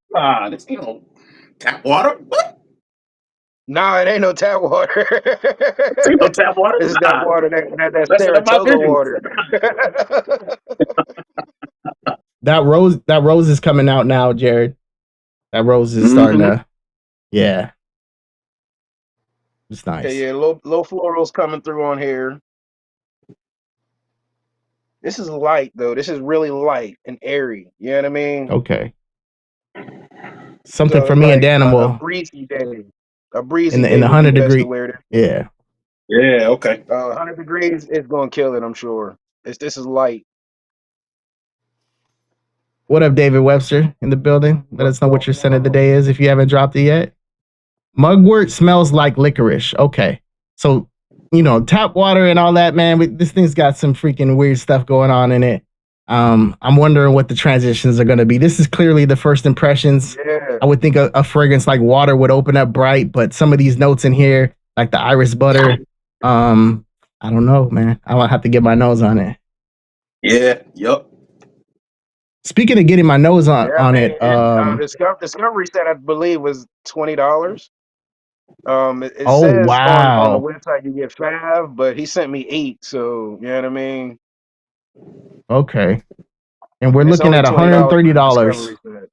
tap water. What? Nah, it ain't no tap water. This ain't no tap water. This is that Nah, water that messing up my Saratoga vision. water. That rose is coming out now, Jared. That rose is starting Mm-hmm. to, yeah, it's Okay, nice. yeah, low florals coming through on here. This is light though. This is really light and airy. You know what I mean? Okay. Something So for it's me and like a Danimal breezy day. A in breezy the day would be 100 best to degree. wear this. Yeah. Yeah. Okay. 100 degrees is gonna kill it. I'm sure. This is light. What up, David Webster in the building? Let What's us know what going your scent of the on? day is if you haven't dropped it yet. Mugwort smells like licorice. Okay. So, tap water and all that, man. This thing's got some freaking weird stuff going on in it. I'm wondering what the transitions are going to be. This is clearly the first impressions. Yeah. I would think a fragrance like water would open up bright, but some of these notes in here, like the iris butter, I don't know, man. I might have to get my nose on it. Yeah. Yup. Speaking of getting my nose Yeah, I on mean, it, and Discovery set I believe was $20. It oh says on the wow. website you get 5, but he sent me 8, so you know what I mean. Okay. And we're It's looking only at $20 for the $130. Discovery set.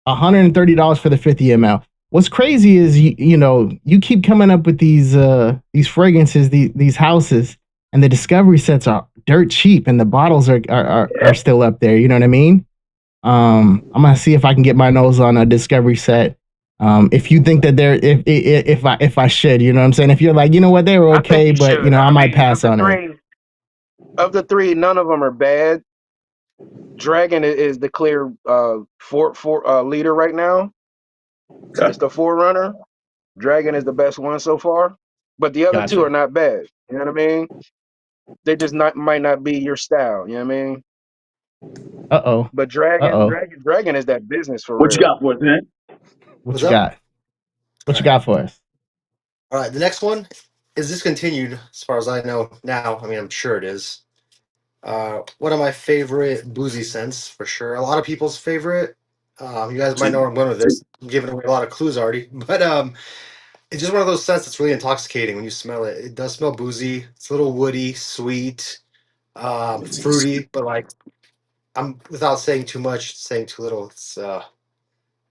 $130 for the 50 ml. What's crazy is you keep coming up with these fragrances, these houses, and the discovery sets are dirt cheap, and the bottles are still up there. You know what I mean? I'm gonna see if I can get my nose on a discovery set. If you think that if I should, you know what I'm saying? If you're like, you know what, they were I think okay, you but should. I I might mean, pass on it. of the three, none of them are bad. Dragon is the clear leader right now. It's Okay. the forerunner. Dragon is the best one so far, but the other two are Gotcha. not bad. You know what I mean? They just not might not be your style. You know what I mean? Uh oh. But Uh oh. Dragon is that business for What you real. got for us, man? What What's you up? got? All What you right. got for us? All right. The next one is discontinued, as far as I know now. I mean, I'm sure it is. One of my favorite boozy scents for sure. A lot of people's favorite. You guys might know where I'm going with this. I'm giving away a lot of clues already, but it's just one of those scents that's really intoxicating when you smell it. It does smell boozy. It's a little woody, sweet, fruity, but like I'm without saying too much, saying too little. It's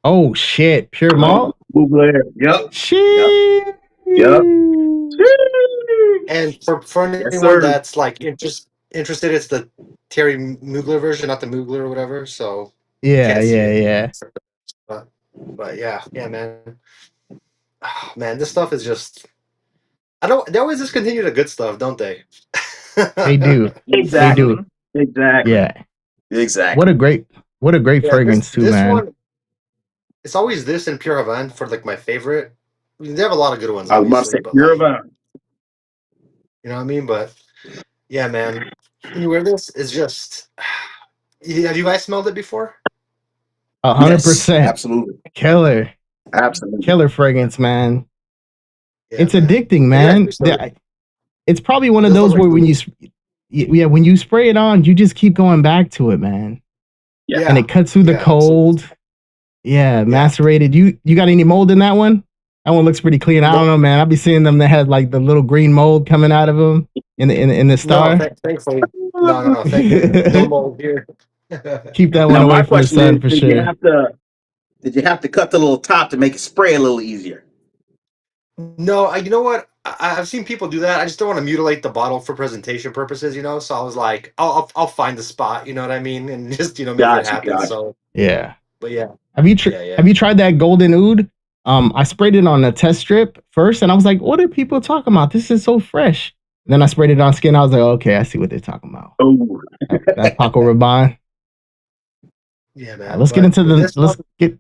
Oh shit! Pure malt. Google it. Yep. Yep. Shit. Yep. and for Yes, anyone sir. that's like interested, it's the Terry Mugler version, not the Mugler or whatever. So Yeah, can't see yeah, it, yeah. but yeah, man. Ah, man, this stuff is just. I don't. They always discontinue the good stuff, don't they? They do. They Exactly. do. Mhm. Exactly. Yeah. What Exactly. a great Yeah, this fragrance too, this man. one. It's always this and Pure Havana for like my favorite. I mean, they have a lot of good ones, I was about to say obviously, but pure like, vine. you know what I mean. But yeah, man, when you wear this, it's just. Yeah, have you guys smelled it before? Yes, 100% absolutely. killer, Absolutely. killer fragrance, man. Yeah, It's man. addicting, But yeah, man. so It's probably one it of does look those like where when food. yeah, when you spray it on, you just keep going back to it, man. Yeah. And Yeah. it cuts through the Yeah, absolutely. cold. Yeah, Yeah. macerated. You got any mold in that one? That one looks pretty clean. I don't Mo- know, man. I be seeing them that had like the little green mold coming out of them in the no, star. thankfully. No, thankfully. No mold here. Keep that one Now away my from the question is, sun for sure. did you have to cut the little top to make it spray a little easier? No, you know what? I've seen people do that. I just don't want to mutilate the bottle for presentation purposes, you know. So I was like, I'll find the spot, you know what I mean, and just make it Gotcha, happen. gotcha. So, Yeah. but yeah, Have you tried that golden oud? I sprayed it on a test strip first, and I was like, "What are people talking about? This is so fresh." And then I sprayed it on skin. I was like, "Okay, I see what they're talking about." Oh, That Paco Rabanne. yeah, All right, man. let's get But into with the this one, let's get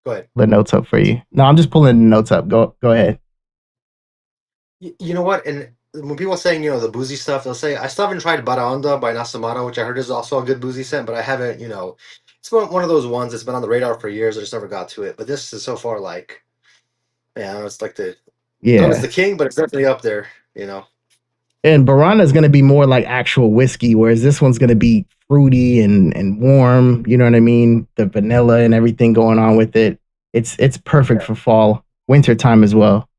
go ahead. the notes up for you. No, I'm just pulling the notes up. Go ahead. You know what? And when people are saying, the boozy stuff, they'll say, I still haven't tried Baraonda by Nasamato, which I heard is also a good boozy scent, but I haven't, it's one of those ones that's been on the radar for years. I just never got to it. But this is so far like, yeah, I don't know, it's like known as Yeah. the king, but it's definitely up there, you know. And Barana is going to be more like actual whiskey, whereas this one's going to be fruity and warm. You know what I mean? The vanilla and everything going on with it. It's perfect Yeah. for fall, winter time as well,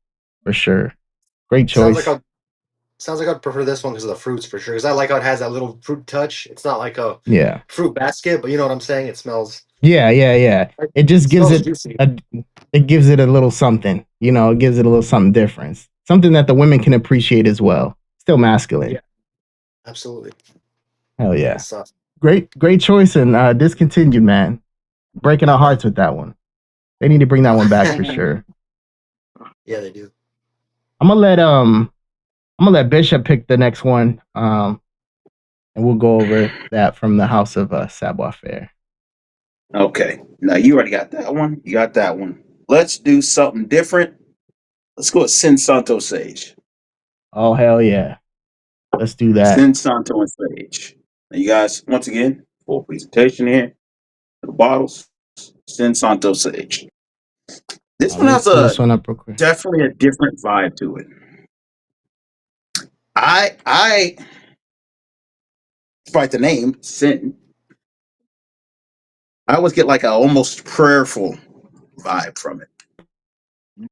for sure. Great Sounds like choice. I'd prefer this one because of the fruits for sure. Because I like how it has that little fruit touch. It's not like a Yeah. fruit basket, but you know what I'm saying? It smells Yeah. It just it gives smells it juicy. a little something. It gives it a little something different. Something that the women can appreciate as well. Still masculine. Yeah, absolutely. Hell Good yeah. stuff. Great choice and discontinued, man. Breaking Yeah, our man. hearts with that one. They need to bring that one back for Yeah, sure. they do. I'm gonna let Bishop pick the next one. And we'll go over that from the house of Savoir Faire. okay. Now you already got that one. You got that one. Let's do something different. Let's go with Sin Santo Sage. Oh hell yeah. Let's do that. Sin Santo and Sage. Now you guys, once again, full presentation here. The bottles. Sin Santo Sage. This Let one me has pull this one up real quick. definitely a different vibe to it. I despite the name, Sin, I always get like a almost prayerful vibe from it.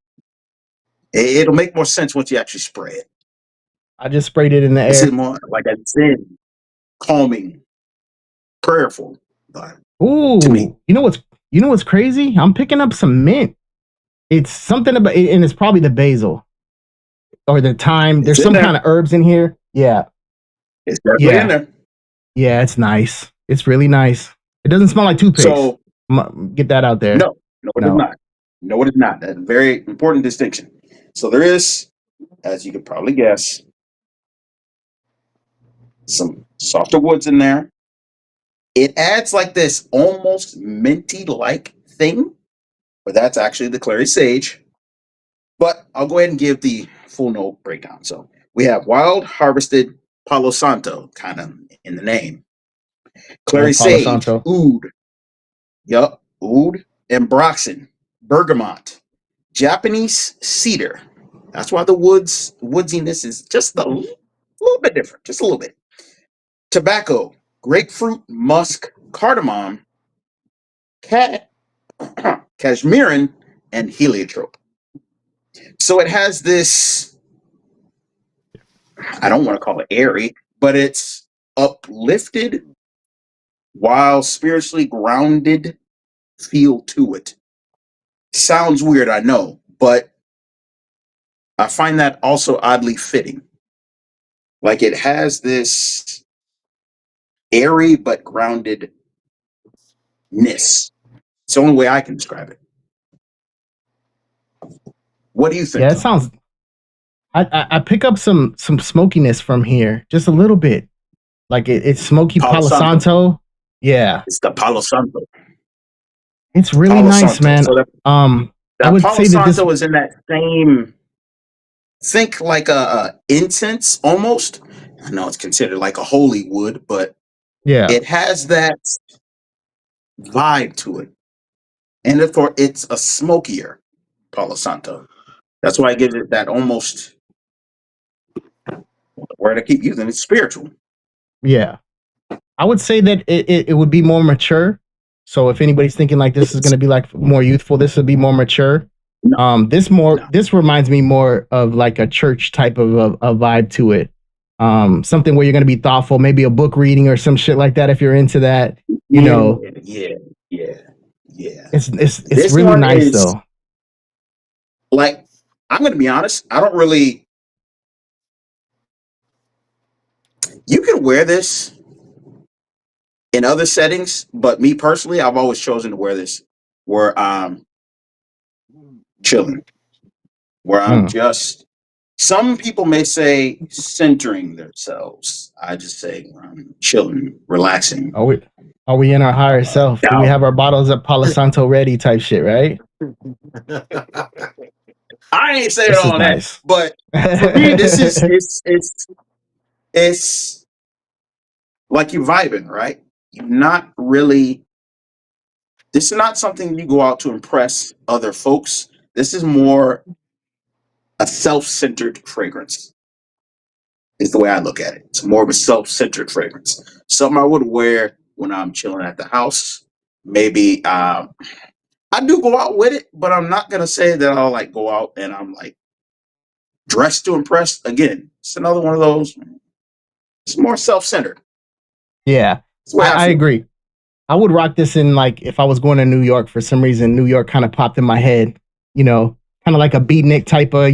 It'll make more sense once you actually spray it. I just sprayed it in the This is air. more like a Zen, calming, prayerful vibe to me. Ooh, you know what's crazy? I'm picking up some mint. It's something about it, and it's probably the basil or the thyme. It's There's in some there. kind of herbs in here. Yeah, It's definitely in yeah, there. yeah. It's nice. It's really nice. It doesn't smell like toothpaste. So Get that out there. no, it is No. not. No, it is not. That's a very important distinction. So there is, as you could probably guess, some softer woods in there. It adds like this almost minty like thing, but that's actually the clary sage. But I'll go ahead and give the full note breakdown. So we have wild harvested Palo Santo, kind of in the name. Yeah, Clary Palo sage, Santo. oud, yup, oud, and broxin, bergamot, Japanese cedar. That's why the woodsiness is just a little bit different, just a little bit. Tobacco, grapefruit, musk, cardamom, cat, cashmeran, and heliotrope. So it has this, I don't want to call it airy, but it's uplifted while spiritually grounded feel to it. Sounds weird, I know, but I find that also oddly fitting. Like it has this airy but groundedness. It's the only way I can describe it. What do you Yeah, think, it Tony? sounds. I pick up some smokiness from here, just a little bit. Like it's smoky Palo Palo Santo. Santo. Yeah, It's the Palo Santo. it's really Palo nice, Santo. man. So I that would Palo say that this. Santo is in that same, think like a incense almost. I know it's considered like a holy wood, but Yeah, it has that vibe to it. And therefore, it's a smokier Palo Santo. That's why I give it that almost word I keep using. It's spiritual. Yeah. I would say that it would be more mature. So if anybody's thinking like this is going It's to be like more youthful, this would be more mature. no, no. This reminds me more of like a church type of a vibe to it. Something where you're going to be thoughtful, maybe a book reading or some shit like that. If you're into that, you Yeah, know, yeah, yeah, yeah. it's This really one nice is though. like, I'm gonna be honest. I don't really. You can wear this in other settings, but me personally, I've always chosen to wear this where I'm chilling, where I'm Mm. just. Some people may say centering themselves. I just say where I'm chilling, relaxing. Are we are we in our higher self? Do we Now, have our bottles of Palo Santo ready? Type shit, right? I ain't saying This is all that, nice. but for me, this is it's like you're vibing, right? You're not really. This is not something you go out to impress other folks. This is more a self-centered fragrance. Is the way I look at it. It's more of a self-centered fragrance. Something I would wear when I'm chilling at the house. Maybe I do go out with it, but I'm not gonna say that I'll like go out and I'm like dressed to impress. Again, it's another one of those. It's more self-centered. Yeah, It's the way I I feel. agree. I would rock this in like if I was going to New York for some reason. New York kind of popped in my head, kind of like a beatnik type of,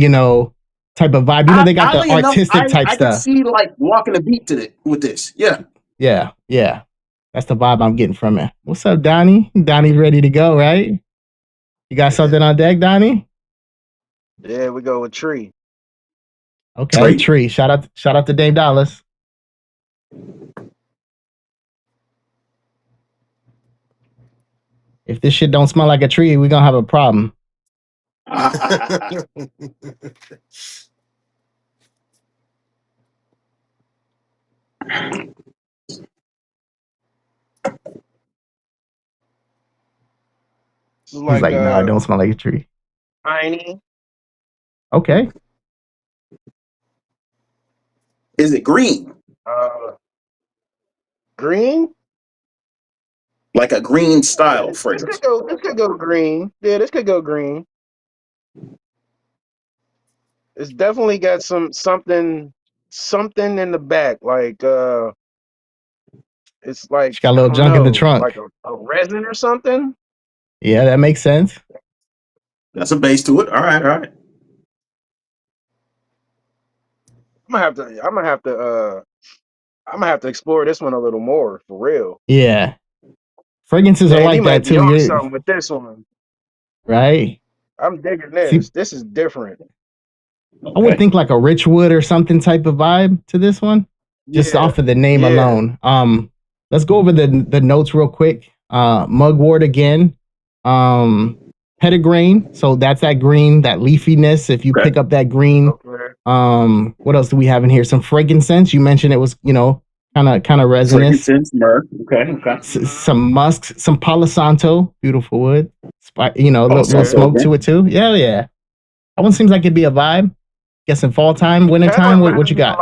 type of vibe. They got the Oddly enough, artistic type I could stuff. see like walking a beat to it with this. Yeah. Yeah, yeah. That's the vibe I'm getting from it. What's up, Donnie? Donnie's ready to go, right? You got Yeah, something on deck, Donnie? yeah, we go with tree. Okay, Tree. Tree. Shout out to Dame Dallas. If this shit don't smell like a tree, we're gonna have a problem. This is He's like like, no, it don't smell like a tree. piney, Okay. Is it green? uh, green. Like a green Yeah, style this could fragrance? go. This could go green. Yeah, this could go green. It's definitely got something in the back. Like it's like She got a I little don't junk in the know, like trunk. a resin or something. Yeah, that makes sense. That's a base to it. All right, all right. I'm gonna have to. I'm gonna have to. I'm gonna have to explore this one a little more for real. Yeah. Fragrances are Damn, he like might that be too. on You're something with this one. right. I'm digging See, this. This is different. I would Okay. think like a rich wood or something type of vibe to this one, just Yeah, off of the name yeah. alone. Let's go over the notes real quick. Mugwort again. Um, Pettigrain. So that's that green, that leafiness. If you Okay. pick up that green, Okay. what else do we have in here? Some frankincense. You mentioned it was, kind of resinous. Frankincense, myrrh. Okay, okay. Hmm. Some musk, some Palo Santo, beautiful wood. A Palo little Yeah. Santo smoke to again. it too. Yeah, yeah. That one seems like it'd be a vibe. Guessing fall time, winter Kind of time. What reminds you me of got?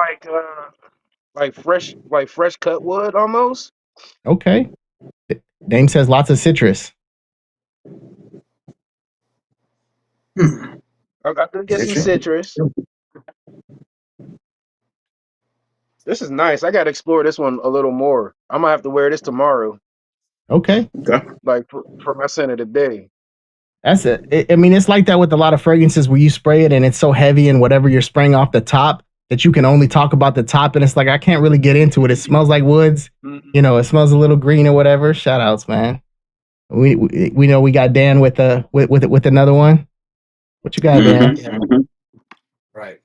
like fresh cut wood almost. Okay. Dame says lots of citrus. Hmm. I could get some Interesting. citrus. This is nice. I gotta explore this one a little more. I'm gonna have to wear this tomorrow, Okay. Okay. like for my scent of the day. That's it. I mean, it's like that with a lot of fragrances where you spray it and it's so heavy and whatever you're spraying off the top that you can only talk about the top. And it's like, I can't really get into it. It smells like woods. Mhm. It smells a little green or whatever. Shout outs, man. We know we got Dan with another one. What you got, Dan? Yeah, Mm-hmm. Mm-hmm. right.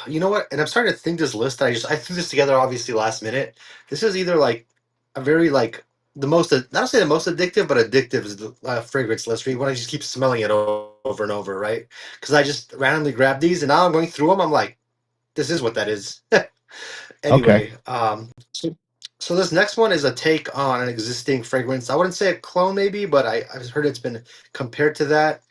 You know what? And I'm starting to think this list. I threw this together obviously last minute. This is either like a very like the most not say the most addictive, but addictive is the fragrance list. Where you want to just keep smelling it over and over, right? Because I just randomly grabbed these, and now I'm going through them. I'm like, this is what that is. Okay. Anyway, so this next one is a take on an existing fragrance. I wouldn't say a clone, maybe, but I've heard it's been compared to that.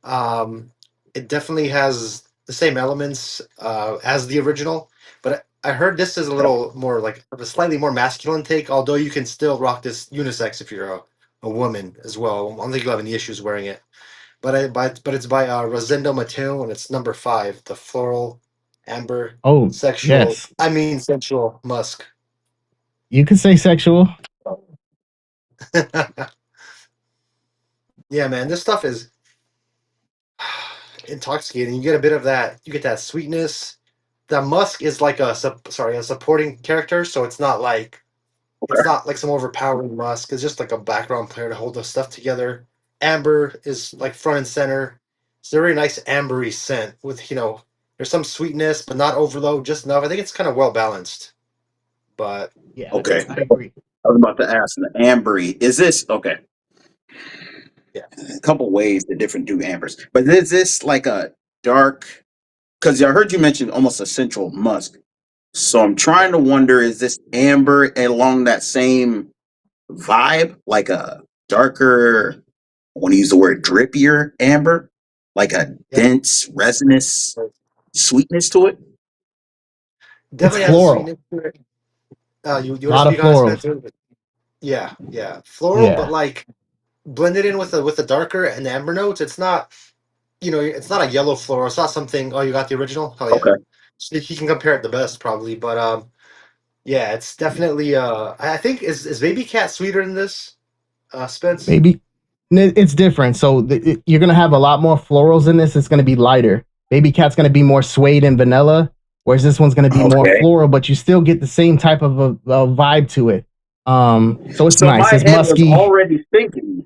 Um, it definitely has the same elements as the original, but I heard this is a little more like a slightly more masculine take. Although you can still rock this unisex if you're a woman as well. I don't think you'll have any issues wearing it. But it's by Rosendo Mateo, and it's number 5, the floral amber Oh, sexual. yes. I mean sensual musk. You could say sexual. Yeah, man, this stuff is intoxicating. You get a bit of that. You get that sweetness. The musk is like a supporting character, so it's not like some overpowering musk. It's just like a background player to hold the stuff together. Amber is like front and center. It's a very nice ambery scent with there's some sweetness, but not overload, just enough. I think it's kind of well balanced. But Yeah, Okay. I agree. I was about to ask the ambery. Is this okay? yeah, A couple ways to different do ambers, but is this like a dark? Because I heard you mention almost a central musk. So I'm yeah, trying to wonder: is this amber along that same vibe, like a darker? I want to use the word drippier amber, like a yeah. dense resinous sweetness to it. It's Definitely has a floral. sweetness to it. You A want to lot of speak on it, florals. Spencer? Yeah, yeah. Floral, but Yeah. like blended in with the darker and the amber notes. It's not it's not a yellow floral. It's not something. Oh, you got the original? Oh yeah. Okay. So he can compare it the best probably, but yeah, it's definitely. I think is Baby Cat sweeter than this, Spence? Maybe it's different. So you're gonna have a lot more florals in this. It's gonna be lighter. Baby Cat's gonna be more suede and vanilla, whereas this one's gonna be more Okay. floral, but you still get the same type of a vibe to it. So it's So nice. my It's head was musky. already thinking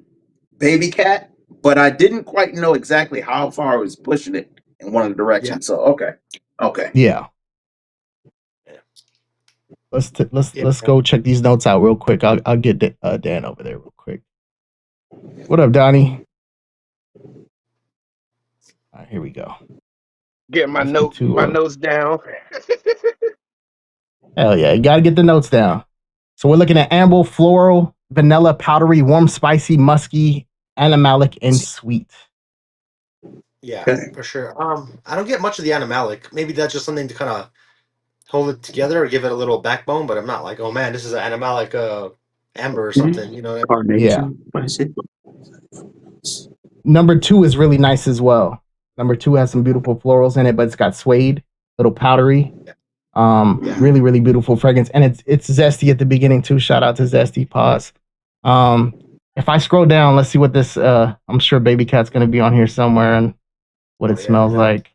baby cat, but I didn't quite know exactly how far I was pushing it in one of the Yeah, directions. So okay, okay. Yeah. yeah, yeah. Let's go check these notes out real quick. I'll get Dan over there real quick. What up, Donnie? All right, here we go. Get Let's get to my notes down. hell yeah. You gotta get the notes down. So we're looking at amber, floral, vanilla, powdery, warm, spicy, musky, animalic, and sweet. Yeah, Okay. for sure. I don't get much of the animalic. Maybe that's just something to kind of hold it together or give it a little backbone. But I'm not like, oh man, this is an animalic amber or something. You know what I mean? Yeah. Carnation. What is it? Number 2 is really nice as well. Number 2 has some beautiful florals in it, but it's got suede, little powdery. Yeah, yeah. Really, really beautiful fragrance. And it's zesty at the beginning too. Shout out to Zesty Paws. If I scroll down, let's see what this I'm sure Baby Cat's gonna be on here somewhere and what Oh it yeah, no smells doubt. like.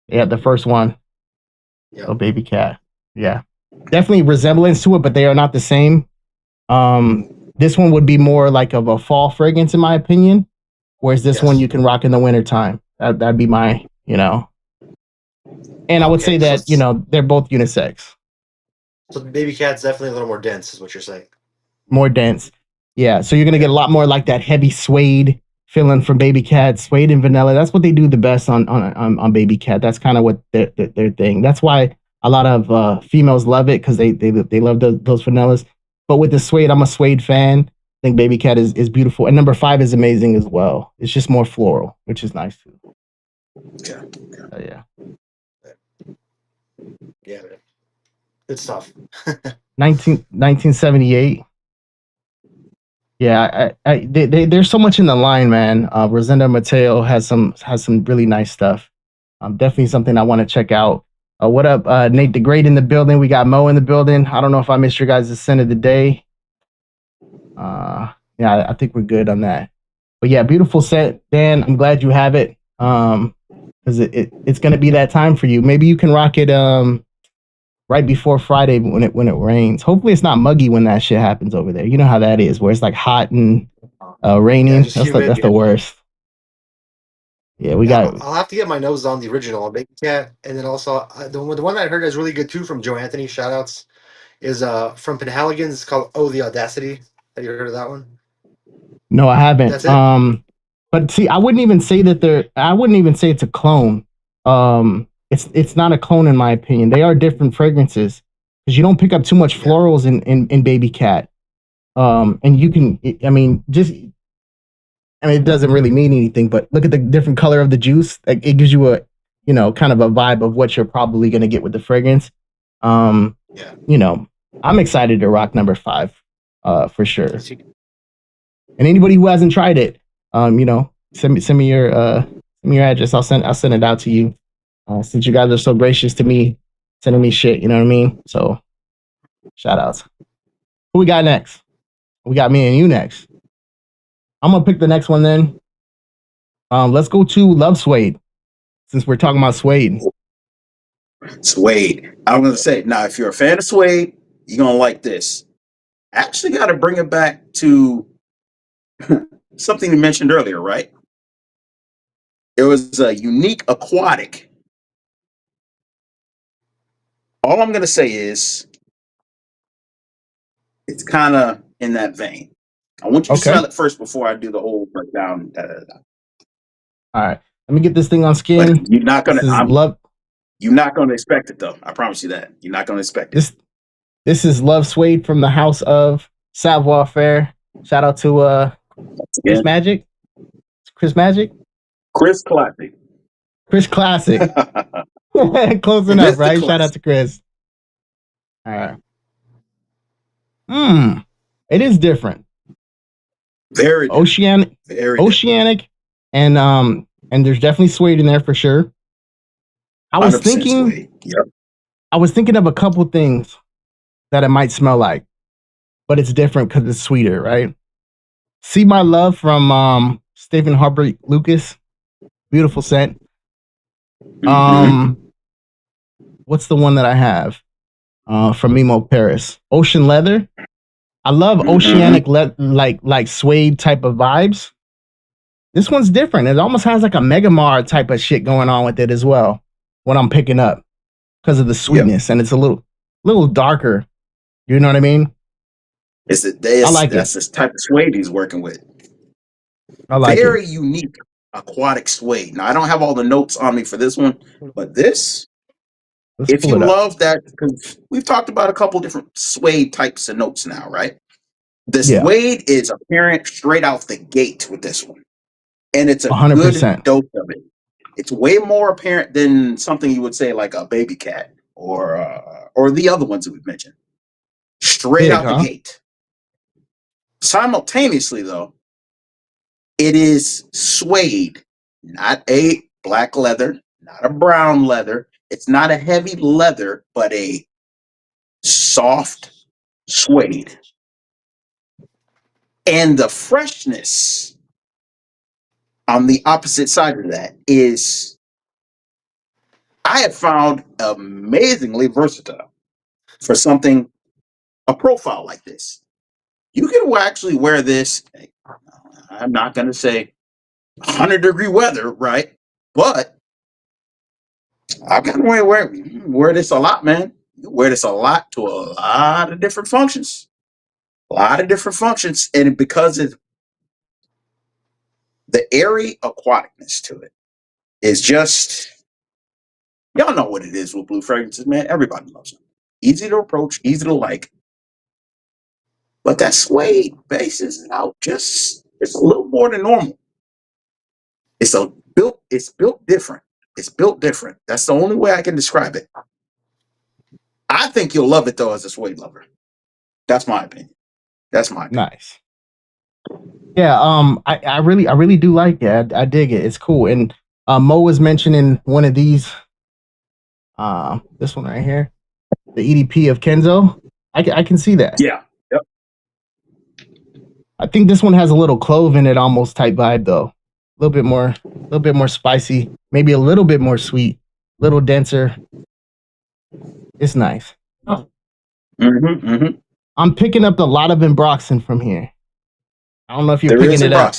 Yeah, the first one. Yeah, Oh, Baby Cat. Yeah. Definitely resemblance to it, but they are not the same. This one would be more like of a fall fragrance, in my opinion. Whereas this one yes. you can rock in the wintertime. That'd be my. And I would say Okay, that, they're both unisex. so Baby Cat's definitely a little more dense, is what you're saying. More dense. Yeah. So you're gonna get Yeah, a lot more like that heavy suede feeling from Baby Cat, suede and vanilla. That's what they do the best on Baby Cat. That's kind of what their thing. That's why a lot of females love it because they love those vanillas. But with the suede, I'm a suede fan. I think Baby Cat is beautiful. And number 5 is amazing as well. It's just more floral, which is nice too. Okay. Yeah. yeah, man. It's tough. 1978. Yeah, there's so much in the line, man. Rosenda Mateo has some really nice stuff. Definitely something I want to check out. What up, Nate the Great in the building? We got Mo in the building. I don't know if I missed your guys' scent of the day. Yeah, I think we're good on that. But yeah, beautiful set, Dan. I'm glad you have it. Because it's gonna be that time for you. Maybe you can rock it right before Friday when it rains. Hopefully it's not muggy when that shit happens over there. You know how that is, where it's like hot and Yeah, raining. just That's humid. the worst. Yeah, we Yeah, got I'll have to get my nose on the original on Baby Cat, and then also the one I heard is really good too from Joe Anthony. Shoutouts is from Penhaligon's. It's called "Oh the Audacity." Have you heard of that one? no, I haven't. That's it. But see, I wouldn't even say that I wouldn't even say it's a clone. It's not a clone in my opinion. They are different fragrances because you don't pick up too much Yeah, florals in Baby Cat. And you can, I mean, just I mean, it doesn't really mean anything, but look at the different color of the juice. Like, it gives you a, you know, kind of a vibe of what you're probably going to get with the fragrance. Yeah. You know, I'm excited to rock number 5, for sure. And anybody who hasn't tried it, you know, send me your address. I'll send it out to you. Since you guys are so gracious to me, sending me shit, you know what I mean? So, shout outs. Who we got next? We got me and you next. I'm gonna pick the next one then. Let's go to Love Suede, since we're talking about suede. Suede. I'm going to say, now, if you're a fan of suede, you're going to like this. Actually, got to bring it back to something you mentioned earlier, right? It was a unique aquatic. All I'm going to say is it's kind of in that vein. I want you to Okay. smell it first before I do the whole breakdown. All right. Let me get this thing on But skin. you're not going This is to. love. You're not going to expect it, though. I promise you that. You're not going to expect it. This is Love Suede from the house of Savoir Faire. Shout out to Chris Yeah. Magic. Chris Magic? Chris Classic. Chris Classic. Close enough, right? Shout out to Chris. All right. It is different. Very different. Oceanic, Very different. oceanic, and there's definitely suede in there for sure. I was 100% thinking, suede. Yep. I was thinking of a couple things that it might smell like, but it's different because it's sweeter, right? See My Love from Stephen Heartbreak Lucas. Beautiful scent. What's the one that I have from Mimo Paris? Ocean Leather. I love oceanic like suede type of vibes. This one's different. It almost has like a Megamar type of shit going on with it as well. What I'm picking up because of the sweetness, and it's a little darker. You know what I mean? I like that's this type of suede he's working with. I like Very it. unique aquatic suede. Now I don't have all the notes on me for this one, but this, Let's if pull you it up. love that, because we've talked about a couple different suede types of notes now, right? The Yeah. suede is apparent straight out the gate with this one, and it's a 100%. good dose of it. It's way more apparent than something you would say like a baby cat or the other ones that we've mentioned. Straight Big, out the huh? gate. Simultaneously, though, it is suede, not a black leather, not a brown leather. It's not a heavy leather, but a soft suede. And the freshness on the opposite side of that is, I have found amazingly versatile for something, a profile like this. You can actually wear this. I'm not going to say 100-degree weather, right? But I've got to wear this a lot, man. You wear this a lot to a lot of different functions. A lot of different functions. And because of the airy aquaticness to it is just, y'all know what it is with blue fragrances, man. Everybody loves them. Easy to approach, easy to like. But that suede bases it out just it's a little more than normal. It's built different. It's built different. That's the only way I can describe it. I think you'll love it though as a suede lover. That's my opinion. That's my opinion. Nice. Yeah, I really do like it. I dig it. It's cool. And Mo was mentioning one of these, this one right here, the EDP of Kenzo. I can see that. Yeah. Yep. I think this one has a little clove in it, almost type vibe though. A little bit more spicy, maybe a little bit more sweet, a little denser. It's nice. I'm picking up a lot of Embroxin from here. I don't know if you're picking it up.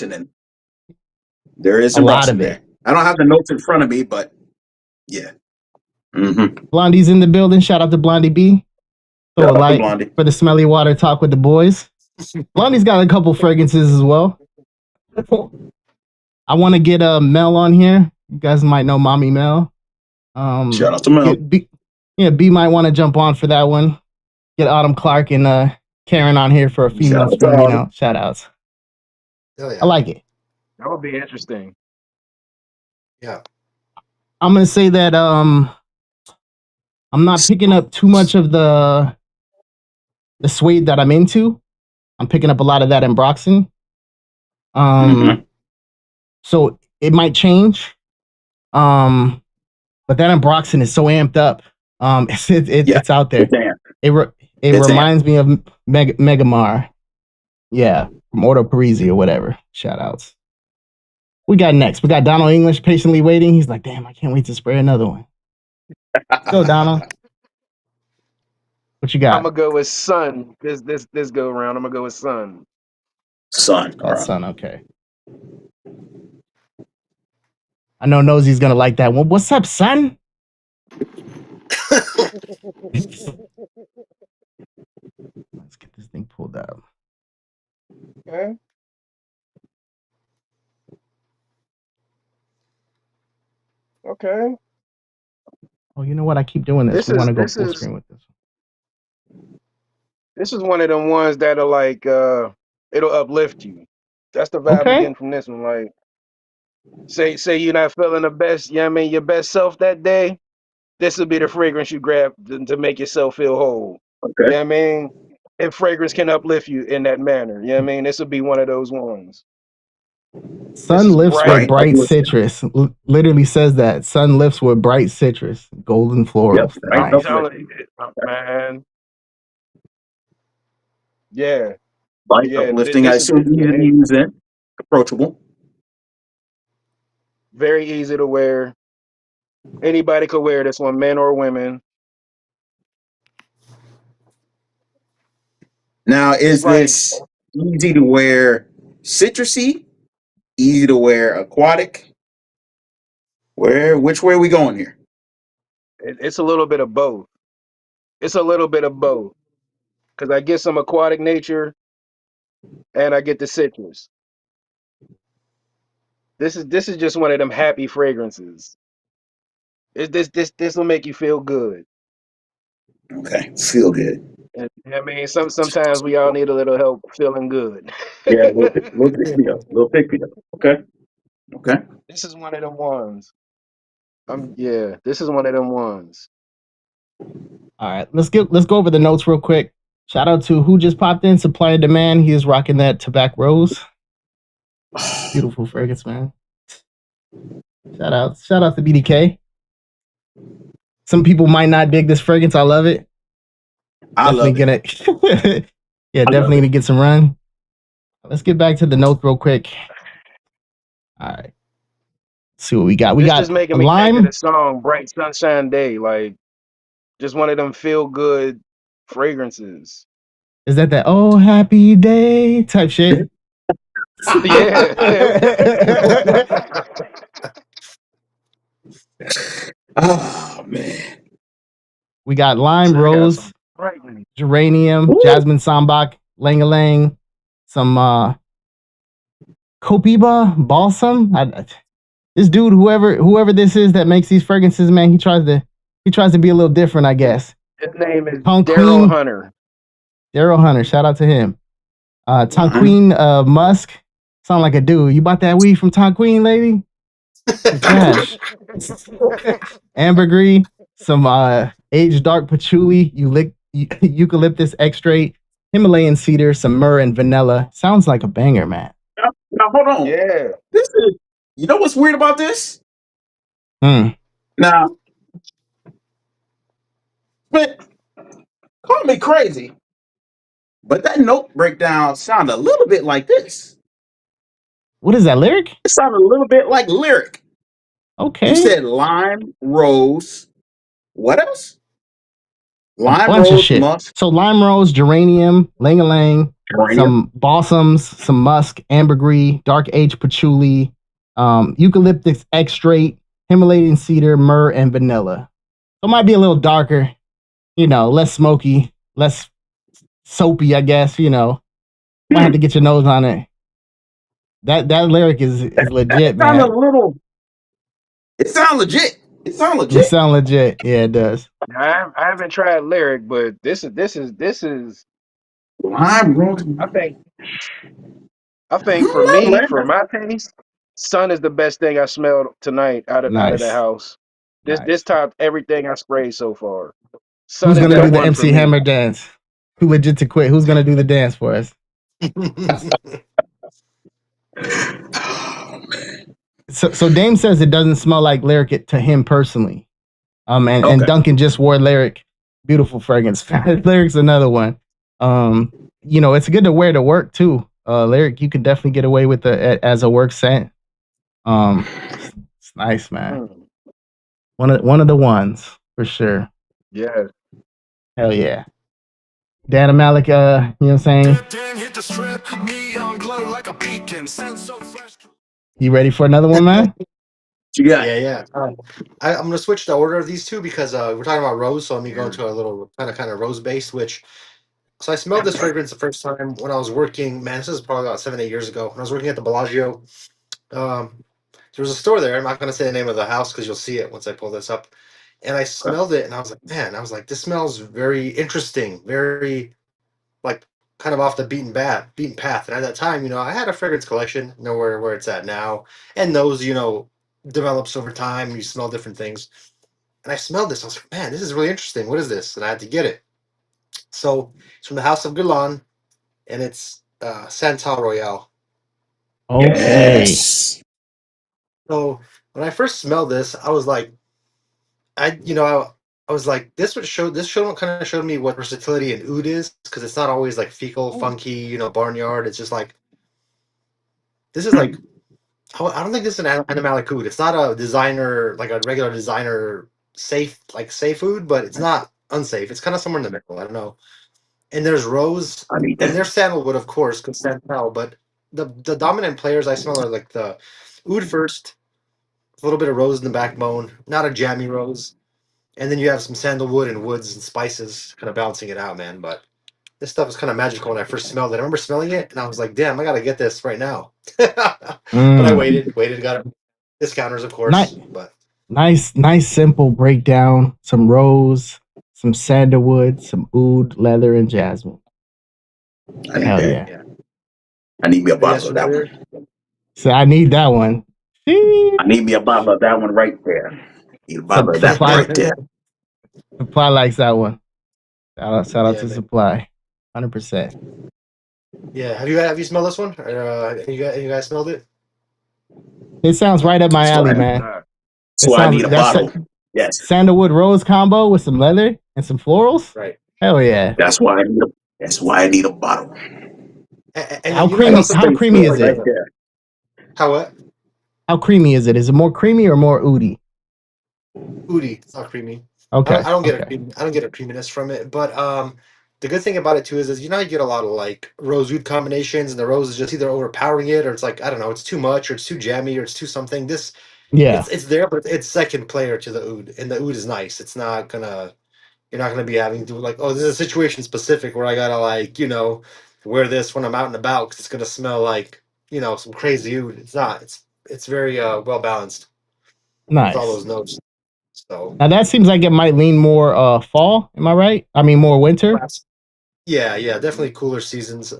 There is a lot Embroxin of there. it. I don't have the notes in front of me, but yeah. Blondie's in the building. Shout out to Blondie B. Throw Shout a out to light Blondie. for the smelly water talk with the boys. Blondie's got a couple fragrances as well. I want to get Mel on here. You guys might know Mommy Mel. Shout out to Mel. B might want to jump on for that one. Get Autumn Clark and Karen on here for a female Shout out to string, Autumn. shout outs. Oh, yeah. I like it. That would be interesting. Yeah. I'm gonna say that I'm not picking up too much of the suede that I'm into. I'm picking up a lot of that in Broxton. Mm-hmm. So it might change. Um, but that in Broxton is so amped up. Yeah, It's out there. it's amp. It it It's amp. reminds me of Megamar. Yeah, from Ordo Parisi or whatever. Shout outs. We got next. We got Donald English patiently waiting. He's like, damn, I can't wait to spray another one. Let's go, Donald. What you I'm got? gonna go with Sun. This go around. I'm gonna go with Sun. Son. All Got right. son. Okay. I know Nosy's gonna like that one. What's up, son? Let's get this thing pulled up. Okay. Okay. Oh, you know what? I keep doing this. This We want is to go this full is screen with this. this is one of them ones that'll like it'll uplift you. That's the vibe I'm Okay. getting from this one. Like say you're not feeling the best, you know what I mean, your best self that day. This will be the fragrance you grab to make yourself feel whole. Okay. You know what I mean? If fragrance can uplift you in that manner. You know what I mean? This will be one of those ones. This Sun is lifts with Bright bright. bright uplifting. citrus. Literally says that. Sun lifts with bright citrus. Golden Yep. florals. Bright I'm Nice. telling uplifting. you, man. Yeah. Bright Yeah. uplifting. I This is assume easy to it, use in. Approachable. very easy to wear. Anybody could wear this one, men or women. Now, It's is like this easy to wear citrusy? Easy to wear aquatic? Which way are we going here? it's a little bit of both. It's a little bit of both. Because I get some aquatic nature and I get the citrus. This is just one of them happy fragrances. This will make you feel good. Okay. Feel good. And I mean, sometimes we all need a little help feeling good. Yeah, we'll pick me up. We'll pick me up. Okay. Okay. This is one of them ones. Yeah, this is one of them ones. All right. Let's go over the notes real quick. Shout out to who just popped in, Supply and Demand. He is rocking that Tobacco Rose. Beautiful fragrance, man. Shout out to BDK. Some people might not dig this fragrance. I love it. I Definitely love it. gonna yeah, I love definitely it. gonna get some run. Let's get back to the notes real quick. All right. Let's see what we got. We This got just making a me think of the lime. song "Bright Sunshine Day." Like just one of them feel good fragrances. Is that oh happy day type shit? Yeah. Oh man. We got lime, So I got some rose, brightening. geranium, Woo. jasmine sambac, lang-a-lang, some copiba balsam. This dude, whoever this is that makes these fragrances, man, he tries to be a little different, I guess. His name is Tongue Daryl Queen, Hunter. Daryl Hunter, shout out to him. Tongue Lime. Queen Musk, sound like a dude. You bought that weed from Tongue Queen, lady? It's trash. Ambergris, some aged dark patchouli, eucalyptus extract, Himalayan cedar, some myrrh and vanilla. Sounds like a banger, man. Now hold on. Yeah. This is. You know what's weird about this? Hmm. Now, but call me crazy, but that note breakdown sounded a little bit like this. What is that lyric? It sounded a little bit like lyric. You Okay. said lime, rose. What else? A Lime, bunch of rose, shit. musk, So lime rose, geranium, lang-a-lang, geranium. some balsams, some musk, ambergris, dark aged patchouli, eucalyptus extract, Himalayan cedar, myrrh, and vanilla. So it might be a little darker, less smoky, less soapy, I guess. Might have to get your nose on it. That lyric is legit, It sounded man. a little. It sounds legit. It sounds It legit. sound legit. Yeah, it does. I haven't tried lyric, but this is Lime, rose. I think I for don't know, me, man. for my taste, Sun is the best thing I smelled tonight out of the Nice. house. This Nice. topped everything I sprayed so far. Sun Who's is gonna the do the one for MC me. Hammer dance? Too legit to quit. Who's gonna do the dance for us? Oh, man. So Dame says it doesn't smell like Lyric to him personally. And Okay. Duncan just wore Lyric, beautiful fragrance. Lyric's another one. It's good to wear to work too. Lyric, you can definitely get away with as a work scent. It's nice, man. Mm, One of the ones for sure. yes. Hell yeah. Dan Malik, you know what I'm saying? Then hit the strip, neon glow like a beacon. Sound so fresh. You ready for another one, man? What you got? Yeah. I'm gonna switch the order of these two because we're talking about rose, so let me go into a little kind of rose base. So I smelled this fragrance the first time when I was working. Man, this is probably about 7, 8 years ago. When I was working at the Bellagio, um, there was a store there. I'm not gonna say the name of the house because you'll see it once I pull this up. And I smelled it, and I was like, man, this smells very interesting, very like kind of off the beaten path. And at that time, I had a fragrance collection, where it's at now, and those, develops over time. You smell different things, and I smelled this. I was like, man, this is really interesting. What is this? And I had to get it. So it's from the House of Guerlain, and it's Santal Royale. Okay. Yes. So when I first smelled this, I was like, I was like, this show kind of showed me what versatility and oud is, because it's not always like fecal, funky, barnyard. It's just like this is like I don't think this is an animalic oud. It's not a designer like a regular designer safe food, but it's not unsafe. It's kind of somewhere in the middle. I don't know. And there's rose, I need and that. there's sandalwood, of course, because santal. But the dominant players I smell are like the oud first, a little bit of rose in the backbone, not a jammy rose, and then you have some sandalwood and woods and spices, kind of balancing it out, man. But this stuff was kind of magical when I first smelled it. I remember smelling it, and I was like, "Damn, I gotta get this right now." But I Mm. waited, got it. Discounters, of Nice, course. But nice, simple breakdown. Some rose, some sandalwood, some oud, leather, and jasmine. I need Hell that. yeah. yeah, I need me a are you bottle guys of that familiar? one. So I need that one. I need me a bottle of that one right there. Need a bottle of that one Supply right there. Supply likes that one. Shout out Yeah, to man. Supply. 100%. Yeah, have you smelled this one? Or, you guys smelled it? It sounds right up my That's why alley, I, man. Ah, It that's why I sounds need a that's bottle. Yes. sandalwood rose combo with some leather and some florals. Right, Hell yeah. right. That's why I need a bottle. And you know I what need else? How space creamy for it is right it? there. How what? How creamy is it? Is it more creamy or more oody? Oody. It's not creamy. Okay. I don't get a Okay. cream. I don't get a creaminess from it. But the good thing about it too is you get a lot of like rose oud combinations, and the rose is just either overpowering it, or it's like I don't know, it's too much, or it's too jammy, or it's too something. This Yeah. it's there, but it's second player to the oud, and the oud is nice. It's not gonna You're not gonna be having to like, oh, this is a situation specific where I gotta like wear this when I'm out and about because it's gonna smell like some crazy oud. It's not. It's very well balanced with all Nice. those notes. So. Now that seems like it might lean more fall. Am I right? I mean more winter. Perhaps. Yeah, definitely cooler seasons.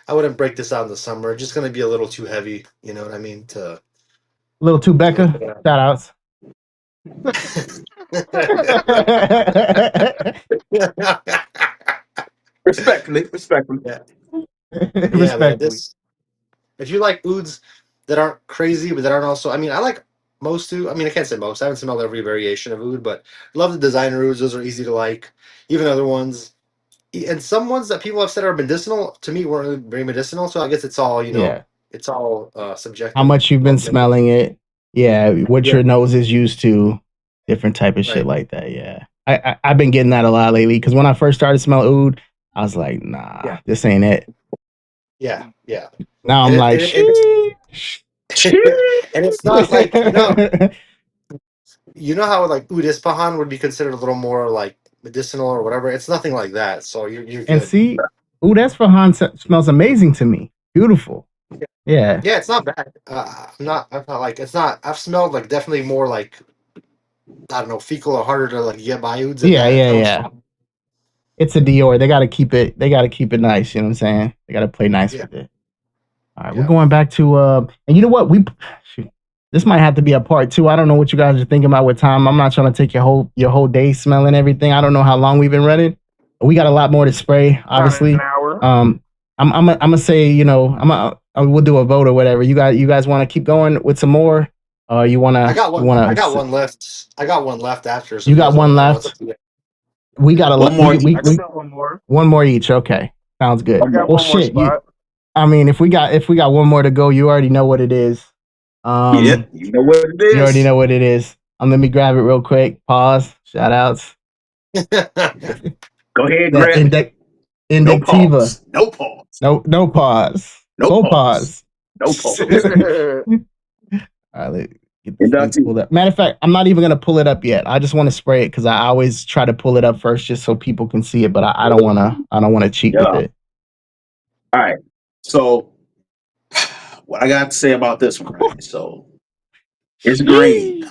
I wouldn't break this out in the summer. Just going to be a little too heavy. You know what I mean? To Little too really Becca. put it Shout outs. Respectfully, respectfully. yeah, yeah, man. Respectfully. This If you like ouds that aren't crazy, but that aren't also. I mean, I like most oud. I mean, I can't say most. I haven't smelled every variation of oud, but I love the designer ouds. Those are easy to like. Even other ones, and some ones that people have said are medicinal to me weren't really very medicinal. So I guess it's all Yeah. it's all How subjective. much you've All been objective. smelling it. Yeah. What Yeah. your nose is used to. Different type of shit Right. like that. Yeah. I've been getting that a lot lately because when I first started smelling oud, I was like, nah, Yeah. this ain't it. Yeah. Now And I'm it, like, and it, sheesh. and it's not like you know how like oud ispahan would be considered a little more like medicinal or whatever. It's nothing like that. So you're And good. see, ooh, that's smells amazing to me. Beautiful. Yeah. Yeah, it's not bad. I'm not like it's not. I've smelled like definitely more like I don't know fecal or harder to like get by ouds than Yeah, that. yeah, I don't yeah. smell. It's a Dior. They gotta keep it nice, you know what I'm saying? They gotta play nice Yeah, with it. All right, we're going back to and you know what? Shoot, this might have to be a part two. I don't know what you guys are thinking about with time. I'm not trying to take your whole day smelling everything. I don't know how long we've been running. We got a lot more to spray, About obviously. an hour. I'm gonna say, we'll do a vote or whatever. You guys want to keep going with some more? You wanna I got one. you wanna I got one left. I got one left after. So you if you got guys want one another one, it's up left? to you. We got a lot. One more We, I can each. do one more. one more each. Okay, sounds good. I got Well, one more shit. spot. I mean, if we got one more to go, you already know what it is. Yeah, you know what it You already is. know what it is. Let me grab it real quick. Pause. Shout outs. Go ahead, That grab it. No Indictiva. pause. No pause. No pause. No Full pause. pause. No pause. All right, let's get this thing Inductee. pulled up. Matter of fact, I'm not even gonna pull it up yet. I just want to spray it because I always try to pull it up first just so people can see it, but I don't wanna cheat Yeah. with All it. right. So, what I got to say about this one, right? So, it's green. Yeah,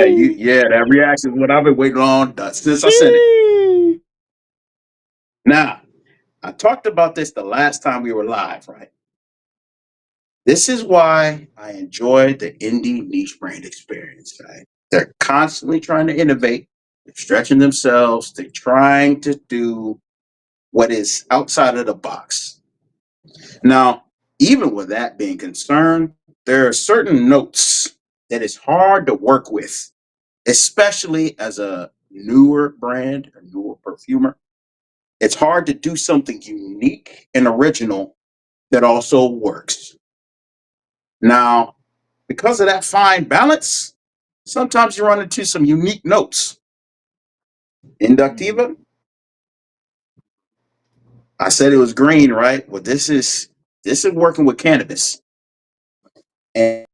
Sheesh. that reaction is what I've been waiting on since I sent it. Sheesh. Now, I talked about this the last time we were live, right? This is why I enjoy the indie niche brand experience, right? They're constantly trying to innovate, they're stretching themselves, they're trying to do what is outside of the box. Now, even with that being concerned, there are certain notes that is hard to work with, especially as a newer brand, a newer perfumer. It's hard to do something unique and original that also works. Now, because of that fine balance, sometimes you run into some unique notes. Inductiva, I said it was green, right? Well, this is working with cannabis. And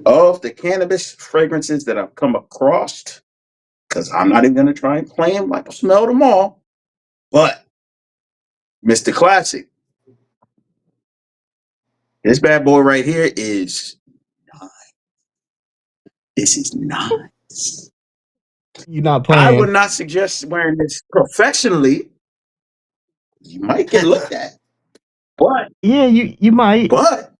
of the cannabis fragrances that I've come across, because I'm not even gonna try and claim like I smell them all, but Mr. Classic, this bad boy right here is this is nice. You're not I would playing. not suggest wearing this professionally. You might get looked at, but Yeah, you might. but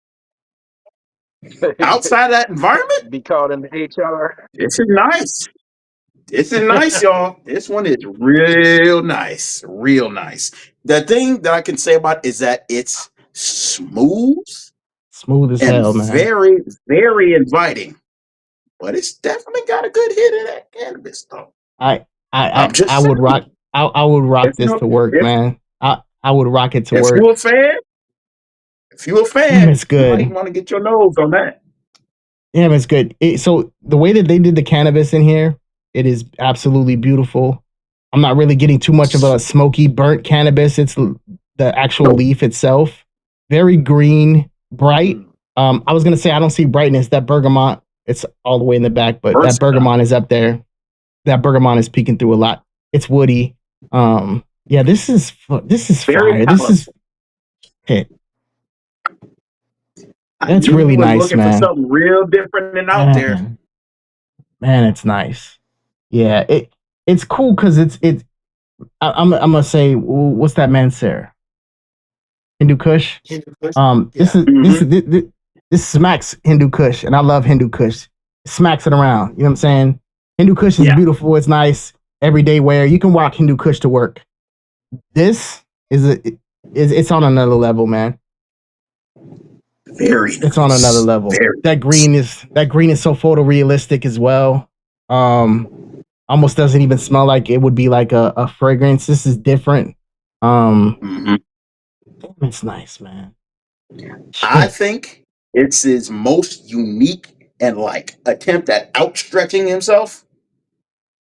outside that environment, Be called in the HR. this is nice. This is nice, y'all. This one is real nice. Real nice. The thing that I can say about it is that it's smooth Smooth as and hell, man. very, very inviting. But it's definitely got a good hit of that cannabis, though. I I'm I just would rock. saying. I would rock If this you to work, if man. I would rock it to if work. you're a fan, if you're a Damn, fan, it's you might good. want to get your nose on that. Damn, it's good. So the way that they did the cannabis in here, it is absolutely beautiful. I'm not really getting too much of a smoky, burnt cannabis. It's the actual No, leaf itself. Very green, bright. Mm. I was gonna say I don't see brightness. That bergamot, it's all the way in the back, but that versatile. bergamot is up there. That bergamot is peeking through a lot. It's woody. Yeah, this is Very fire. This is powerful. hit. I That's knew really you was nice, looking for man. something real different and out there. Man, it's nice. Yeah, it's cool because it's. I'm gonna say, what's that man, Sarah? Hindu Kush. Hindu Kush? This Yeah. is this is this smacks Hindu Kush, and I love Hindu Kush. It smacks it around. You know what I'm saying? Hindu Kush is Yeah, beautiful. It's nice. Everyday wear. You can rock Hindu Kush to work. This it's on another level, man. very It's on another nice. level. Very That nice. green is so photorealistic as well. Almost doesn't even smell like it would be like a fragrance. This is different. Um, Mhm. it's nice, man. I Shit. think it's his most unique and like attempt at outstretching himself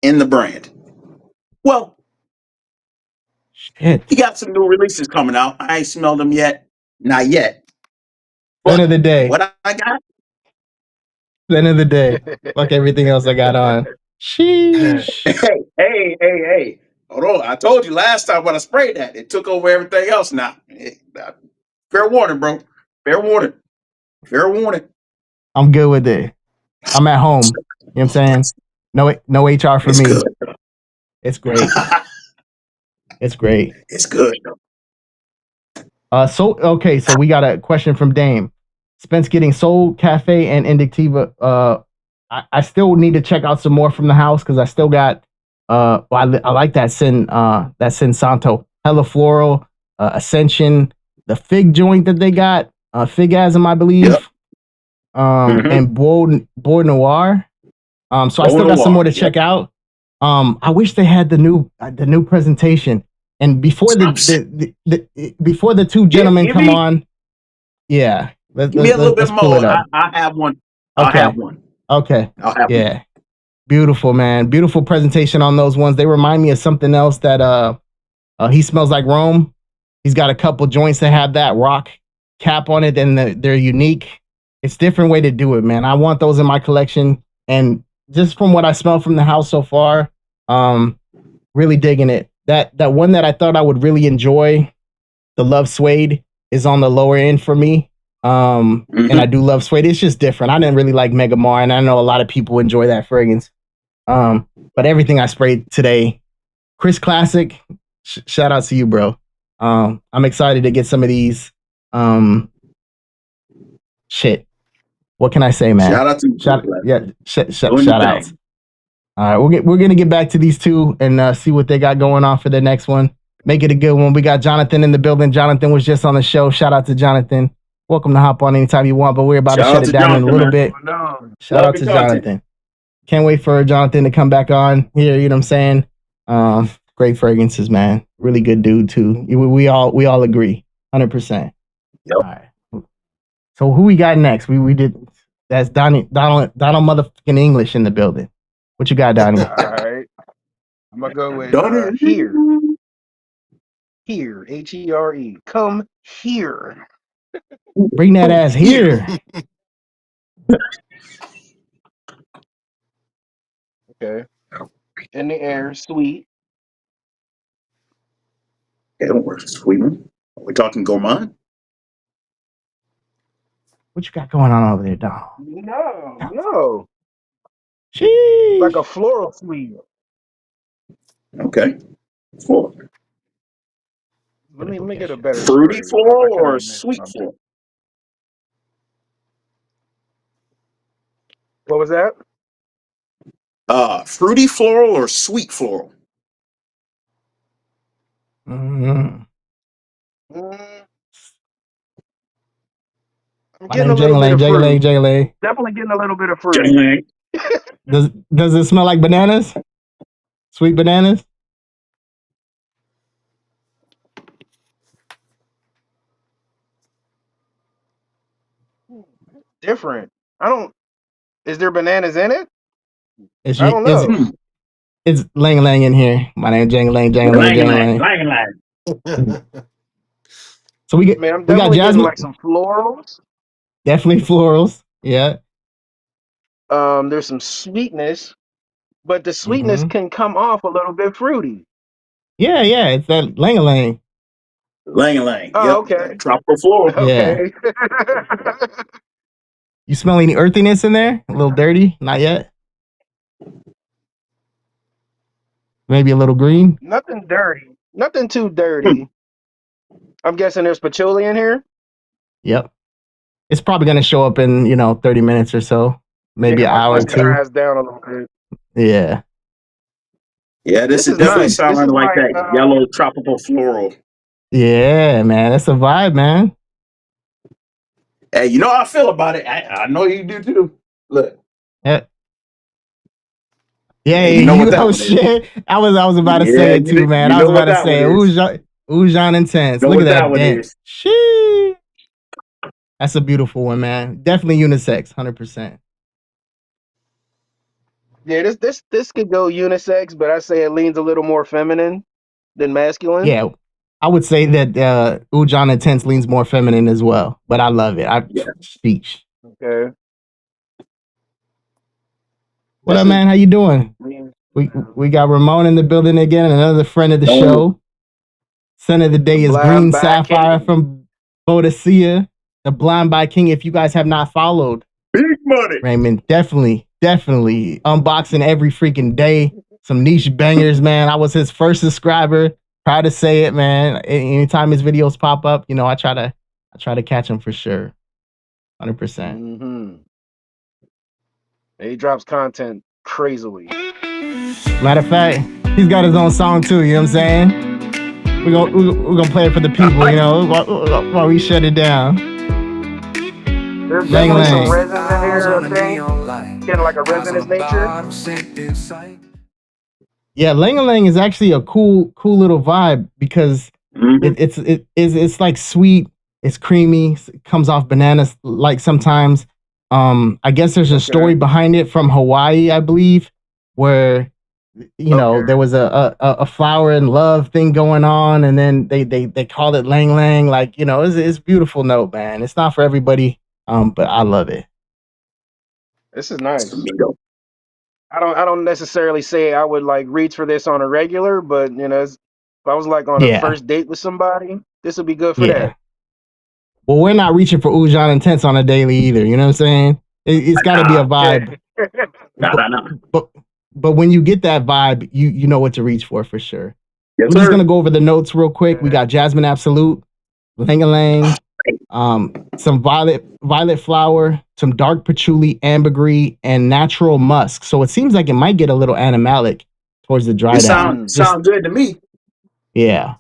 in the brand. Well, he Shit. got some new releases coming out. I ain't smelled them yet, not yet. End of But the day. what I got, End of the day. Fuck everything else I got on. Sheesh. hey. Hold on, I told you last time when I sprayed that, it took over everything else. Now, fair warning, bro. Fair warning. Fair warning. I'm good with it. I'm at home. You know what I'm saying? No HR for It's me. good. It's great. It's great. It's good. So we got a question from Dame. Spence getting Soul Cafe and Indictiva. I still need to check out some more from the house because I still got I like that Sin Santo. Hella Floral, Ascension, the fig joint that they got, Figasm, I believe. Yep. And Bois Noir. So I still got some more to check out. I wish they had the new presentation. And before before the two gentlemen come on, yeah, Give me a little bit pull it more. up. I have one. Okay. I'll have one. Okay. I'll have one. Yeah. Beautiful, man. Beautiful presentation on those ones. They remind me of something else that He Smells Like Rome. He's got a couple joints that have that rock cap on it, and they're unique. It's a different way to do it, man. I want those in my collection. And just from what I smell from the house so far, really digging it. That one that I thought I would really enjoy, the Love Suede, is on the lower end for me. And I do love Suede. It's just different. I didn't really like Megamar, and I know a lot of people enjoy that fragrance. But everything I sprayed today, Chris Classic, shout out to you, bro. I'm excited to get some of these. Shit. What can I say, man? Shout out to shout outs. All right, we're gonna get back to these two and see what they got going on for the next one. Make it a good one. We got Jonathan in the building. Jonathan was just on the show. Shout out to Jonathan. Welcome to hop on anytime you want, but we're about to shut it down in a little bit. Shout out to Jonathan. Can't wait for Jonathan to come back on here. You know what I'm saying? Great fragrances, man. Really good dude too. We all agree, 100%. Yep. All right. So who we got next? We did. That's Donald motherfucking English in the building. What you got, Donny? All right. I'm gonna go with here. Here, Here. Come here. Bring that ass here. Okay. In the air, sweet. Okay, don't worry, sweet one. Are we talking gourmand? What you got going on over there, Donald? No. Sheesh. Like a floral sweet. Okay. Floral. Let me get a better Fruity spray. floral or sweet floral? What was that? Fruity floral or sweet floral? Mm-hmm. I'm getting a little bit of fruit. Definitely getting a little bit of fruit. Does it smell like bananas? Sweet bananas? Different. Is there bananas in it? I don't know. It's Lang Lang in here. My name is Jang Lang. So we I'm got definitely jasmine. getting like some florals. Definitely florals. Yeah. There's some sweetness, but the sweetness can come off a little bit fruity. Yeah. It's that Lang Lang. Oh, yep. Okay. Tropical floral. Okay. Yeah. You smell any earthiness in there? A little dirty? Not yet. Maybe a little green? Nothing dirty. Nothing too dirty. I'm guessing there's patchouli in here? Yep. It's probably going to show up in, 30 minutes or so. Maybe an hour or two. Down a little bit. Yeah. Yeah, this is definitely sounding like that yellow tropical floral. Yeah, man. That's a vibe, man. Hey, you know how I feel about it. I know you do too. Look. Yeah. Yeah, you know what that was. Shit. I was about to say it too, man. I was about to say Oujon Intense. Look at that dent. Shit. That's a beautiful one, man. Definitely unisex, 100%. Yeah, this could go unisex, but I say it leans a little more feminine than masculine. Yeah, I would say that Oujon Intense leans more feminine as well, but I love it. Speech. Okay. What up, man? How you doing? We got Ramon in the building again, another friend of the show. Scent of the day is Green Sapphire from Bodicea, the Blind by King. If you guys have not followed, big money, Raymond, definitely unboxing every freaking day. Some niche bangers, man. I was his first subscriber. Proud to say it, man. Anytime his videos pop up, you know, I try to catch him for sure. 100%. Mm-hmm. He drops content crazily. Matter of fact, he's got his own song too. You know what I'm saying? We're gonna play it for the people. You know, while we shut it down. There's Lang definitely some Lang. resins in here, I think. Kind of like a resinous nature. Yeah, Lang Lang is actually a cool little vibe because Hmm. it's like sweet, it's creamy, it comes off bananas like sometimes. I guess there's a story Okay. behind it from Hawaii, I believe, where you know Okay. there was a flower and love thing going on, and then they called it Lang Lang. Like, you know, it's beautiful note, man. It's not for everybody, but I love it. This is It's for nice. me though. I don't necessarily say I would like reach for this on a regular, but you know, if I was like on a Yeah, first date with somebody, this would be good for yeah. that. Well, we're not reaching for Ujan Intense on a daily either. You know what I'm saying? It's got to be a Nah, vibe, Yeah. nah, but nah, nah. but but when you get that vibe, you know what to reach for sure. Yes, I'm just sir. gonna go over the notes real quick. We got Jasmine Absolute, Lang Lang, some violet flower, some dark patchouli, ambergris, and natural musk. So it seems like it might get a little animalic towards the dry It down. Mm. Just sound good to me. yeah,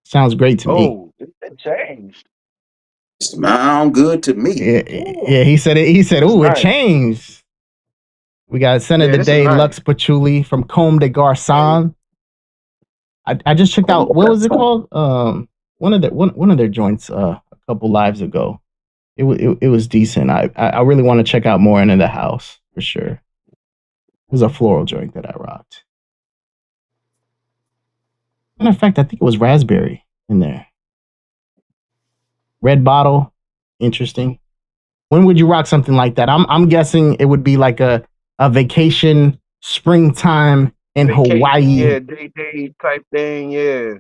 sounds great to me. Oh, it changed. Sound good to me. Yeah, Ooh, yeah. He said it. He said, this is "Oh, it nice. changed." We got Center of Yeah, the this is Day, nice. Lux Patchouli from Comme de Hey, Garçon. I just checked Oh, out, what that was it song. called? One of their joints a couple lives ago. It was decent. I really want to check out more into the house for sure. It was a floral joint that I rocked. Matter of fact, I think it was raspberry in there. Red bottle, interesting. When would you rock something like that? I'm guessing it would be like a vacation springtime in vacation, Hawaii yeah, day type thing, yeah.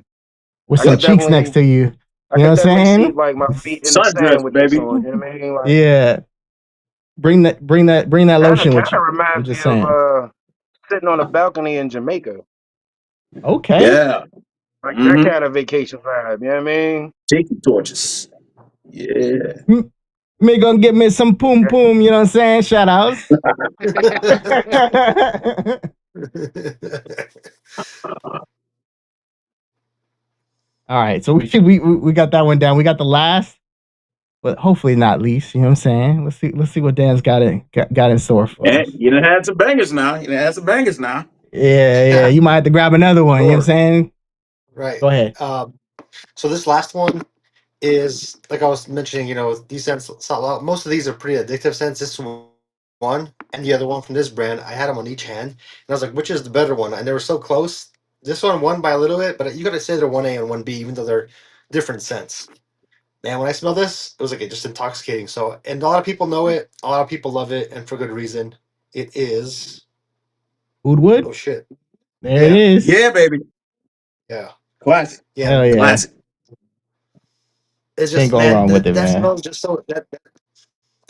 with I some could Yep. cheeks next definitely, to you. I You know could what definitely see I'm like my feet in the Sundress, sand with this baby. on. You know saying? what I mean? Like, Yeah. Bring that lotion kind with of you. I'm reminds me just of saying. sitting on a balcony in Jamaica, Okay. Yeah. like that Mm-hmm. kind of vacation vibe. You know what I mean? Tiki torches. Yeah. Me gonna get me some poom poom, you know what I'm saying? Shout outs. All right, so we got that one down. We got the last, but hopefully not least. You know what I'm saying? Let's see what Dan's got in store for And us. you done had some bangers now. You done had some bangers now. Yeah. Yeah, You might have to grab another one. You know what I'm Sure. saying? right. Go ahead. So this last one is like I was mentioning. These scents. Most of these are pretty addictive scents. This one and the other one from this brand, I had them on each hand, and I was like, which is the better one? And they were so close. This one won by a little bit, but you got to say they're 1A and 1B, even though they're different scents. Man, when I smell this, it was like just intoxicating. So, and a lot of people know it. A lot of people love it, and for good reason. It is. Woodwood. Oh shit! There it Yeah, is. Yeah, baby. yeah, Classic. yeah. Hell yeah. Classic. It's Can't just, go man, wrong with that it, that man. smells just so that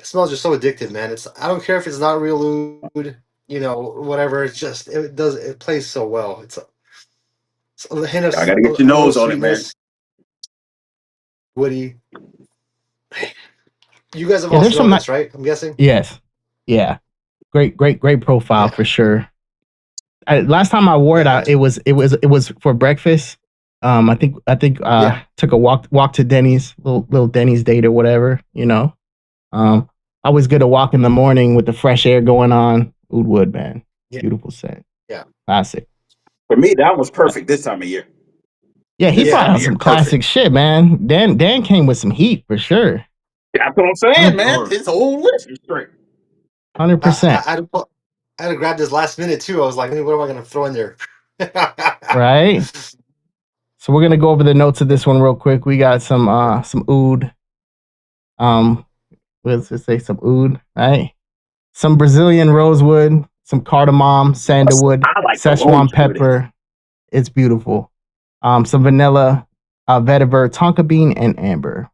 smells just so addictive, man. I don't care if it's not real oud, whatever. It's just it plays so well. It's a hint I of gotta get your a little nose on it, man. sweetness, woody. You guys have Yeah, all there's some smelled not. this, right? I'm guessing. Yes. Yeah. Great profile Yeah. for sure. Last time I wore it, Yeah. it was for breakfast. I think Yeah. took a walk to Denny's, little Denny's date or whatever. Um, always good to walk in the morning with the fresh air going on. Oud Wood, man, Yeah. beautiful scent, Yeah. classic. For me, that was perfect this time of year. Yeah, he This brought time Yeah. of out year, some perfect. classic shit, man. Dan came with some heat for sure. That's what I'm saying, man. 100 Sure. It's a whole list is straight. percent. I had to grab this last minute too. I was like, hey, what am I going to throw in there? Right. So we're gonna go over the notes of this one real quick. We got some oud. Um, let's just say some oud, right? Some Brazilian rosewood, some cardamom, sandalwood, I like the Szechuan rosewood in it. pepper. It's beautiful. Some vanilla, vetiver, tonka bean, and amber.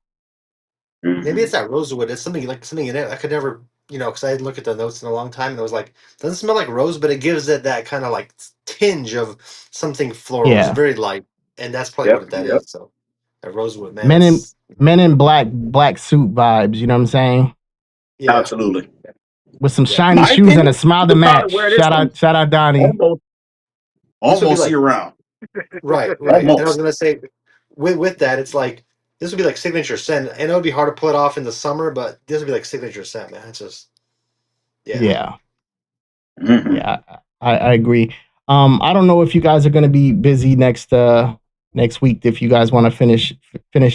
Maybe Mm-hmm. it's that rosewood. It's something in it. I could never, because I didn't look at the notes in a long time, and I was like, doesn't smell like rose, but it gives it that kind of like tinge of something floral. It's Yeah, very light, and that's probably Yep. what that Yep. is. So that rosewood, man, Men in it's black suit vibes. You know what I'm saying? yeah, Absolutely. With some yeah. shiny My shoes and a opinion, smile to you probably match. wear this one Shout out Donny. almost This would be almost like year round. right, right. And I was Almost. gonna say with that, it's like this would be like signature scent, and it would be hard to pull it off in the summer, but this would be like signature scent, man. It's just yeah. Yeah. Hmm. Yeah, I agree. I don't know if you guys are going to be busy next week. If you guys want to finish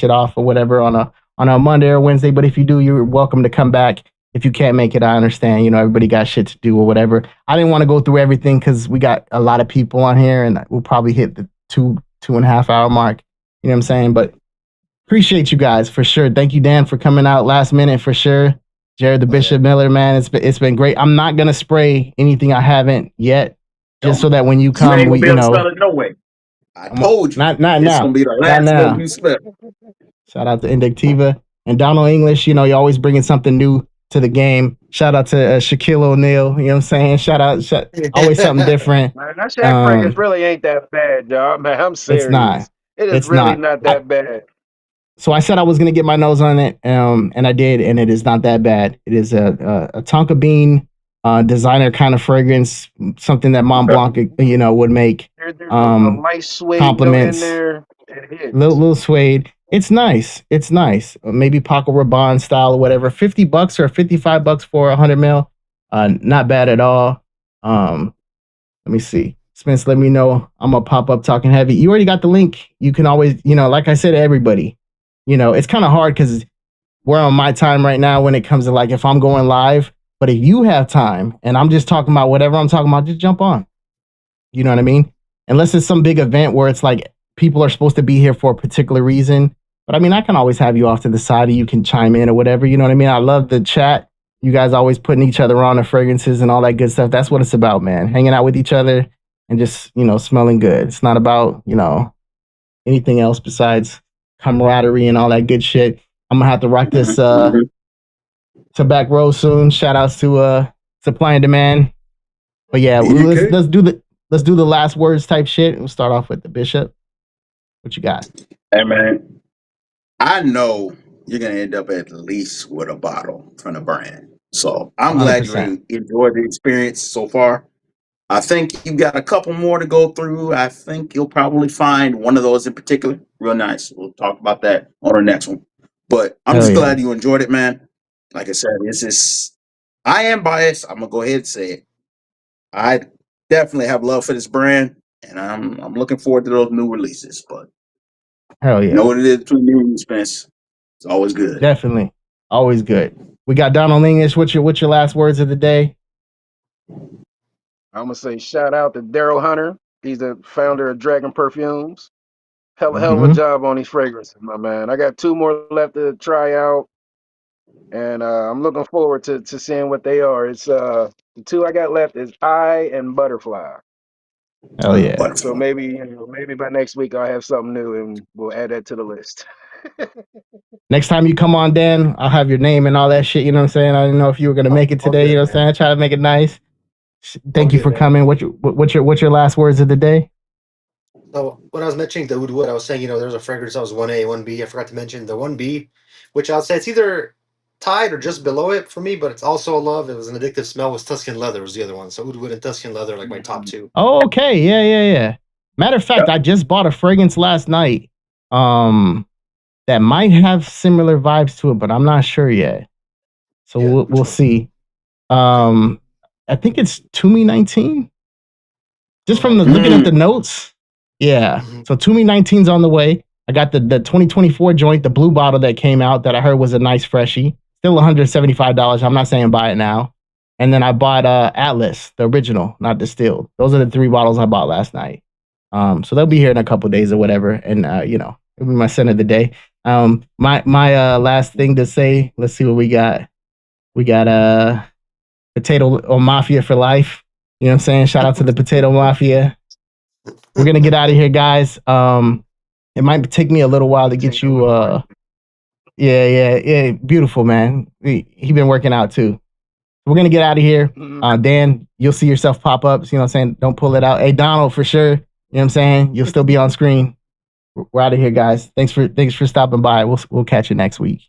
it off or whatever on a Monday or Wednesday, but if you do, you're welcome to come back. If you can't make it, I understand. You know, everybody got shit to do or whatever. I didn't want to go through everything because we got a lot of people on here, and we'll probably hit the 2.5 hour mark. You know what I'm saying? But appreciate you guys for sure. Thank you, Dan, for coming out last minute for sure. Jared the Oh yeah. Bishop Miller, man, it's been great. I'm not gonna spray anything I haven't yet, just so Don't. that when you You come, ain't we gonna be able to spell it no way. I told you. not It's gonna now, be the not last one now. you spell. Shout out to Indictiva and Donald English. You know, you're always bringing something new to the game. Shout out to Shaquille O'Neal. You know what I'm saying? Always something different. Man, that Shaq fragrance Um, really ain't that bad, y'all. Man, I'm it's not. serious. It is It's really not. not that bad. So I said I was gonna get my nose on it, and I did, and it is not that bad. It is a tonka bean designer kind of fragrance, something that Mont Okay. Blanc, you know, would make. There's a Um, light suede note in compliments, there. It hits. little suede. It's nice. It's nice. Maybe Paco Rabanne style or whatever. $50 or $55 for 100 ml. Not bad at all. Let me see. Spence, let me know. I'm gonna pop up talking heavy. You already got the link. You can always, you know, like I said to everybody, you know, it's kind of hard because we're on my time right now when it comes to like if I'm going live. But if you have time and I'm just talking about whatever I'm talking about, just jump on. You know what I mean? Unless it's some big event where it's like people are supposed to be here for a particular reason. But I mean, I can always have you off to the side and you can chime in or whatever. You know what I mean? I love the chat. You guys always putting each other on the fragrances and all that good stuff. That's what it's about, man. Hanging out with each other and just, you know, smelling good. It's not about, you know, anything else besides camaraderie and all that good shit. I'm gonna have to rock this Hmm. to back row soon. Shout outs to supply and demand. But yeah, BDK. let's do the last words type shit. We'll start off with the Bishop. What you got? Hey man, I know you're gonna end up at least with a bottle from the brand. So I'm glad you 100%. enjoyed the experience so far. I think you got a couple more to go through. I think you'll probably find one of those in particular real nice. We'll talk about that on our next one. But I'm Hell just yeah. glad you enjoyed it, man. Like I said, it's just I am biased. I'm gonna go ahead and say it. I definitely have love for this brand, and I'm looking forward to those new releases. But Hell you know yeah. what it is between me and you, Spence. It's always good. Definitely. Always good. We got Donald English. What's your last words of the day? I'm gonna say shout out to Daryl Hunter. He's the founder of Dragon Perfumes. Hell of a Mm-hmm. job on these fragrances, my man. I got two more left to try out, and I'm looking forward to seeing what they are. It's the two I got left is Eye and Butterfly. Hell yeah. So Butterfly. maybe maybe by next week I'll have something new, and we'll add that to the list. Next time you come on, Dan, I'll have your name and all that shit. You know what I'm saying? I didn't know if you were gonna make it All today. You good, know what I'm man. saying? I try to make it nice. All Thank you good, for man. coming. What's your last words of the day? So when I was mentioning the oud wood, I was saying, there's a fragrance that was 1A, 1B. I forgot to mention the 1B, which I'll say it's either tied or just below it for me, but it's also a love. It was an addictive smell. Was Tuscan leather was the other one. So oud wood and Tuscan leather are like my top two. Oh, okay. Yeah. Matter of fact, Yep. I just bought a fragrance last night. That might have similar vibes to it, but I'm not sure yet. So Yeah, which we'll one? see. Okay. I think it's Toomey 19. Just from Oh, the okay. looking at Mm. the notes. Yeah. Hmm. So Toomey 19's on the way. I got the 2024 joint, the blue bottle that came out that I heard was a nice freshie. Still $175. I'm not saying buy it now. And then I bought Atlas, the original, not distilled. Those are the three bottles I bought last night. So they'll be here in a couple days or whatever. And it'll be my scent of the day. My last thing to say, let's see what we got. We got Potato or Mafia for life. You know what I'm saying? Shout out to the Potato Mafia. We're gonna get out of here, guys. It might take me a little while to get Potato you. and Mafia. Yeah. Beautiful, man. He been working out too. We're gonna get out of here. Dan, you'll see yourself pop up. You know what I'm saying? Don't pull it out. Hey, Donald, for sure. You know what I'm saying? You'll still be on screen. we're out of here, guys. Thanks for stopping by. We'll catch you next week.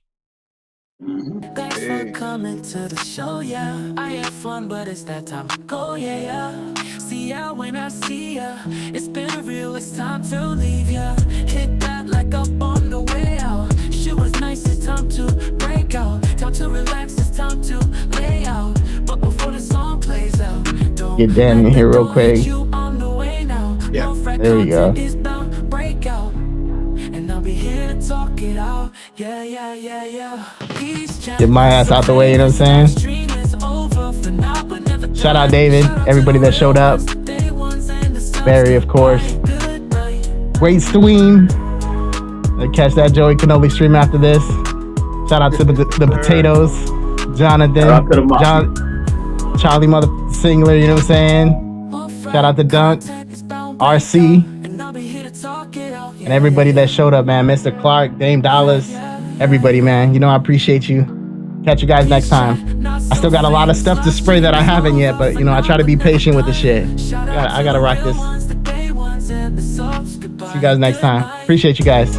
Thanks for coming to the show, yeah. I had fun, but it's that time to go, yeah, yeah. See ya when I see ya. It's been real, it's time to leave ya. Hit that like up on the way out. Shit was nice, it's time to break out. Time to relax, it's time to lay out. But before the song plays out, don't Get Dan in here real quick. you on the way now. Yeah. There we go. Is bound to break out. And I'll be here to talk it out. Yeah, yeah, yeah, yeah. Get my ass out the way, you know what I'm saying? Shout out David, everybody that showed up. Barry, of course. Great Sween. Catch that Joey Cannoli stream after this. Shout out to the potatoes. Jonathan. Charlie Mother Singler, you know what I'm saying? Shout out to Dunk. RC. And everybody that showed up, man. Mr. Clark, Dame Dallas, everybody, man. You know, I appreciate you. Catch you guys next time. I still got a lot of stuff to spray that I haven't yet, but, you know, I try to be patient with the shit. I gotta rock this. See you guys next time. Appreciate you guys.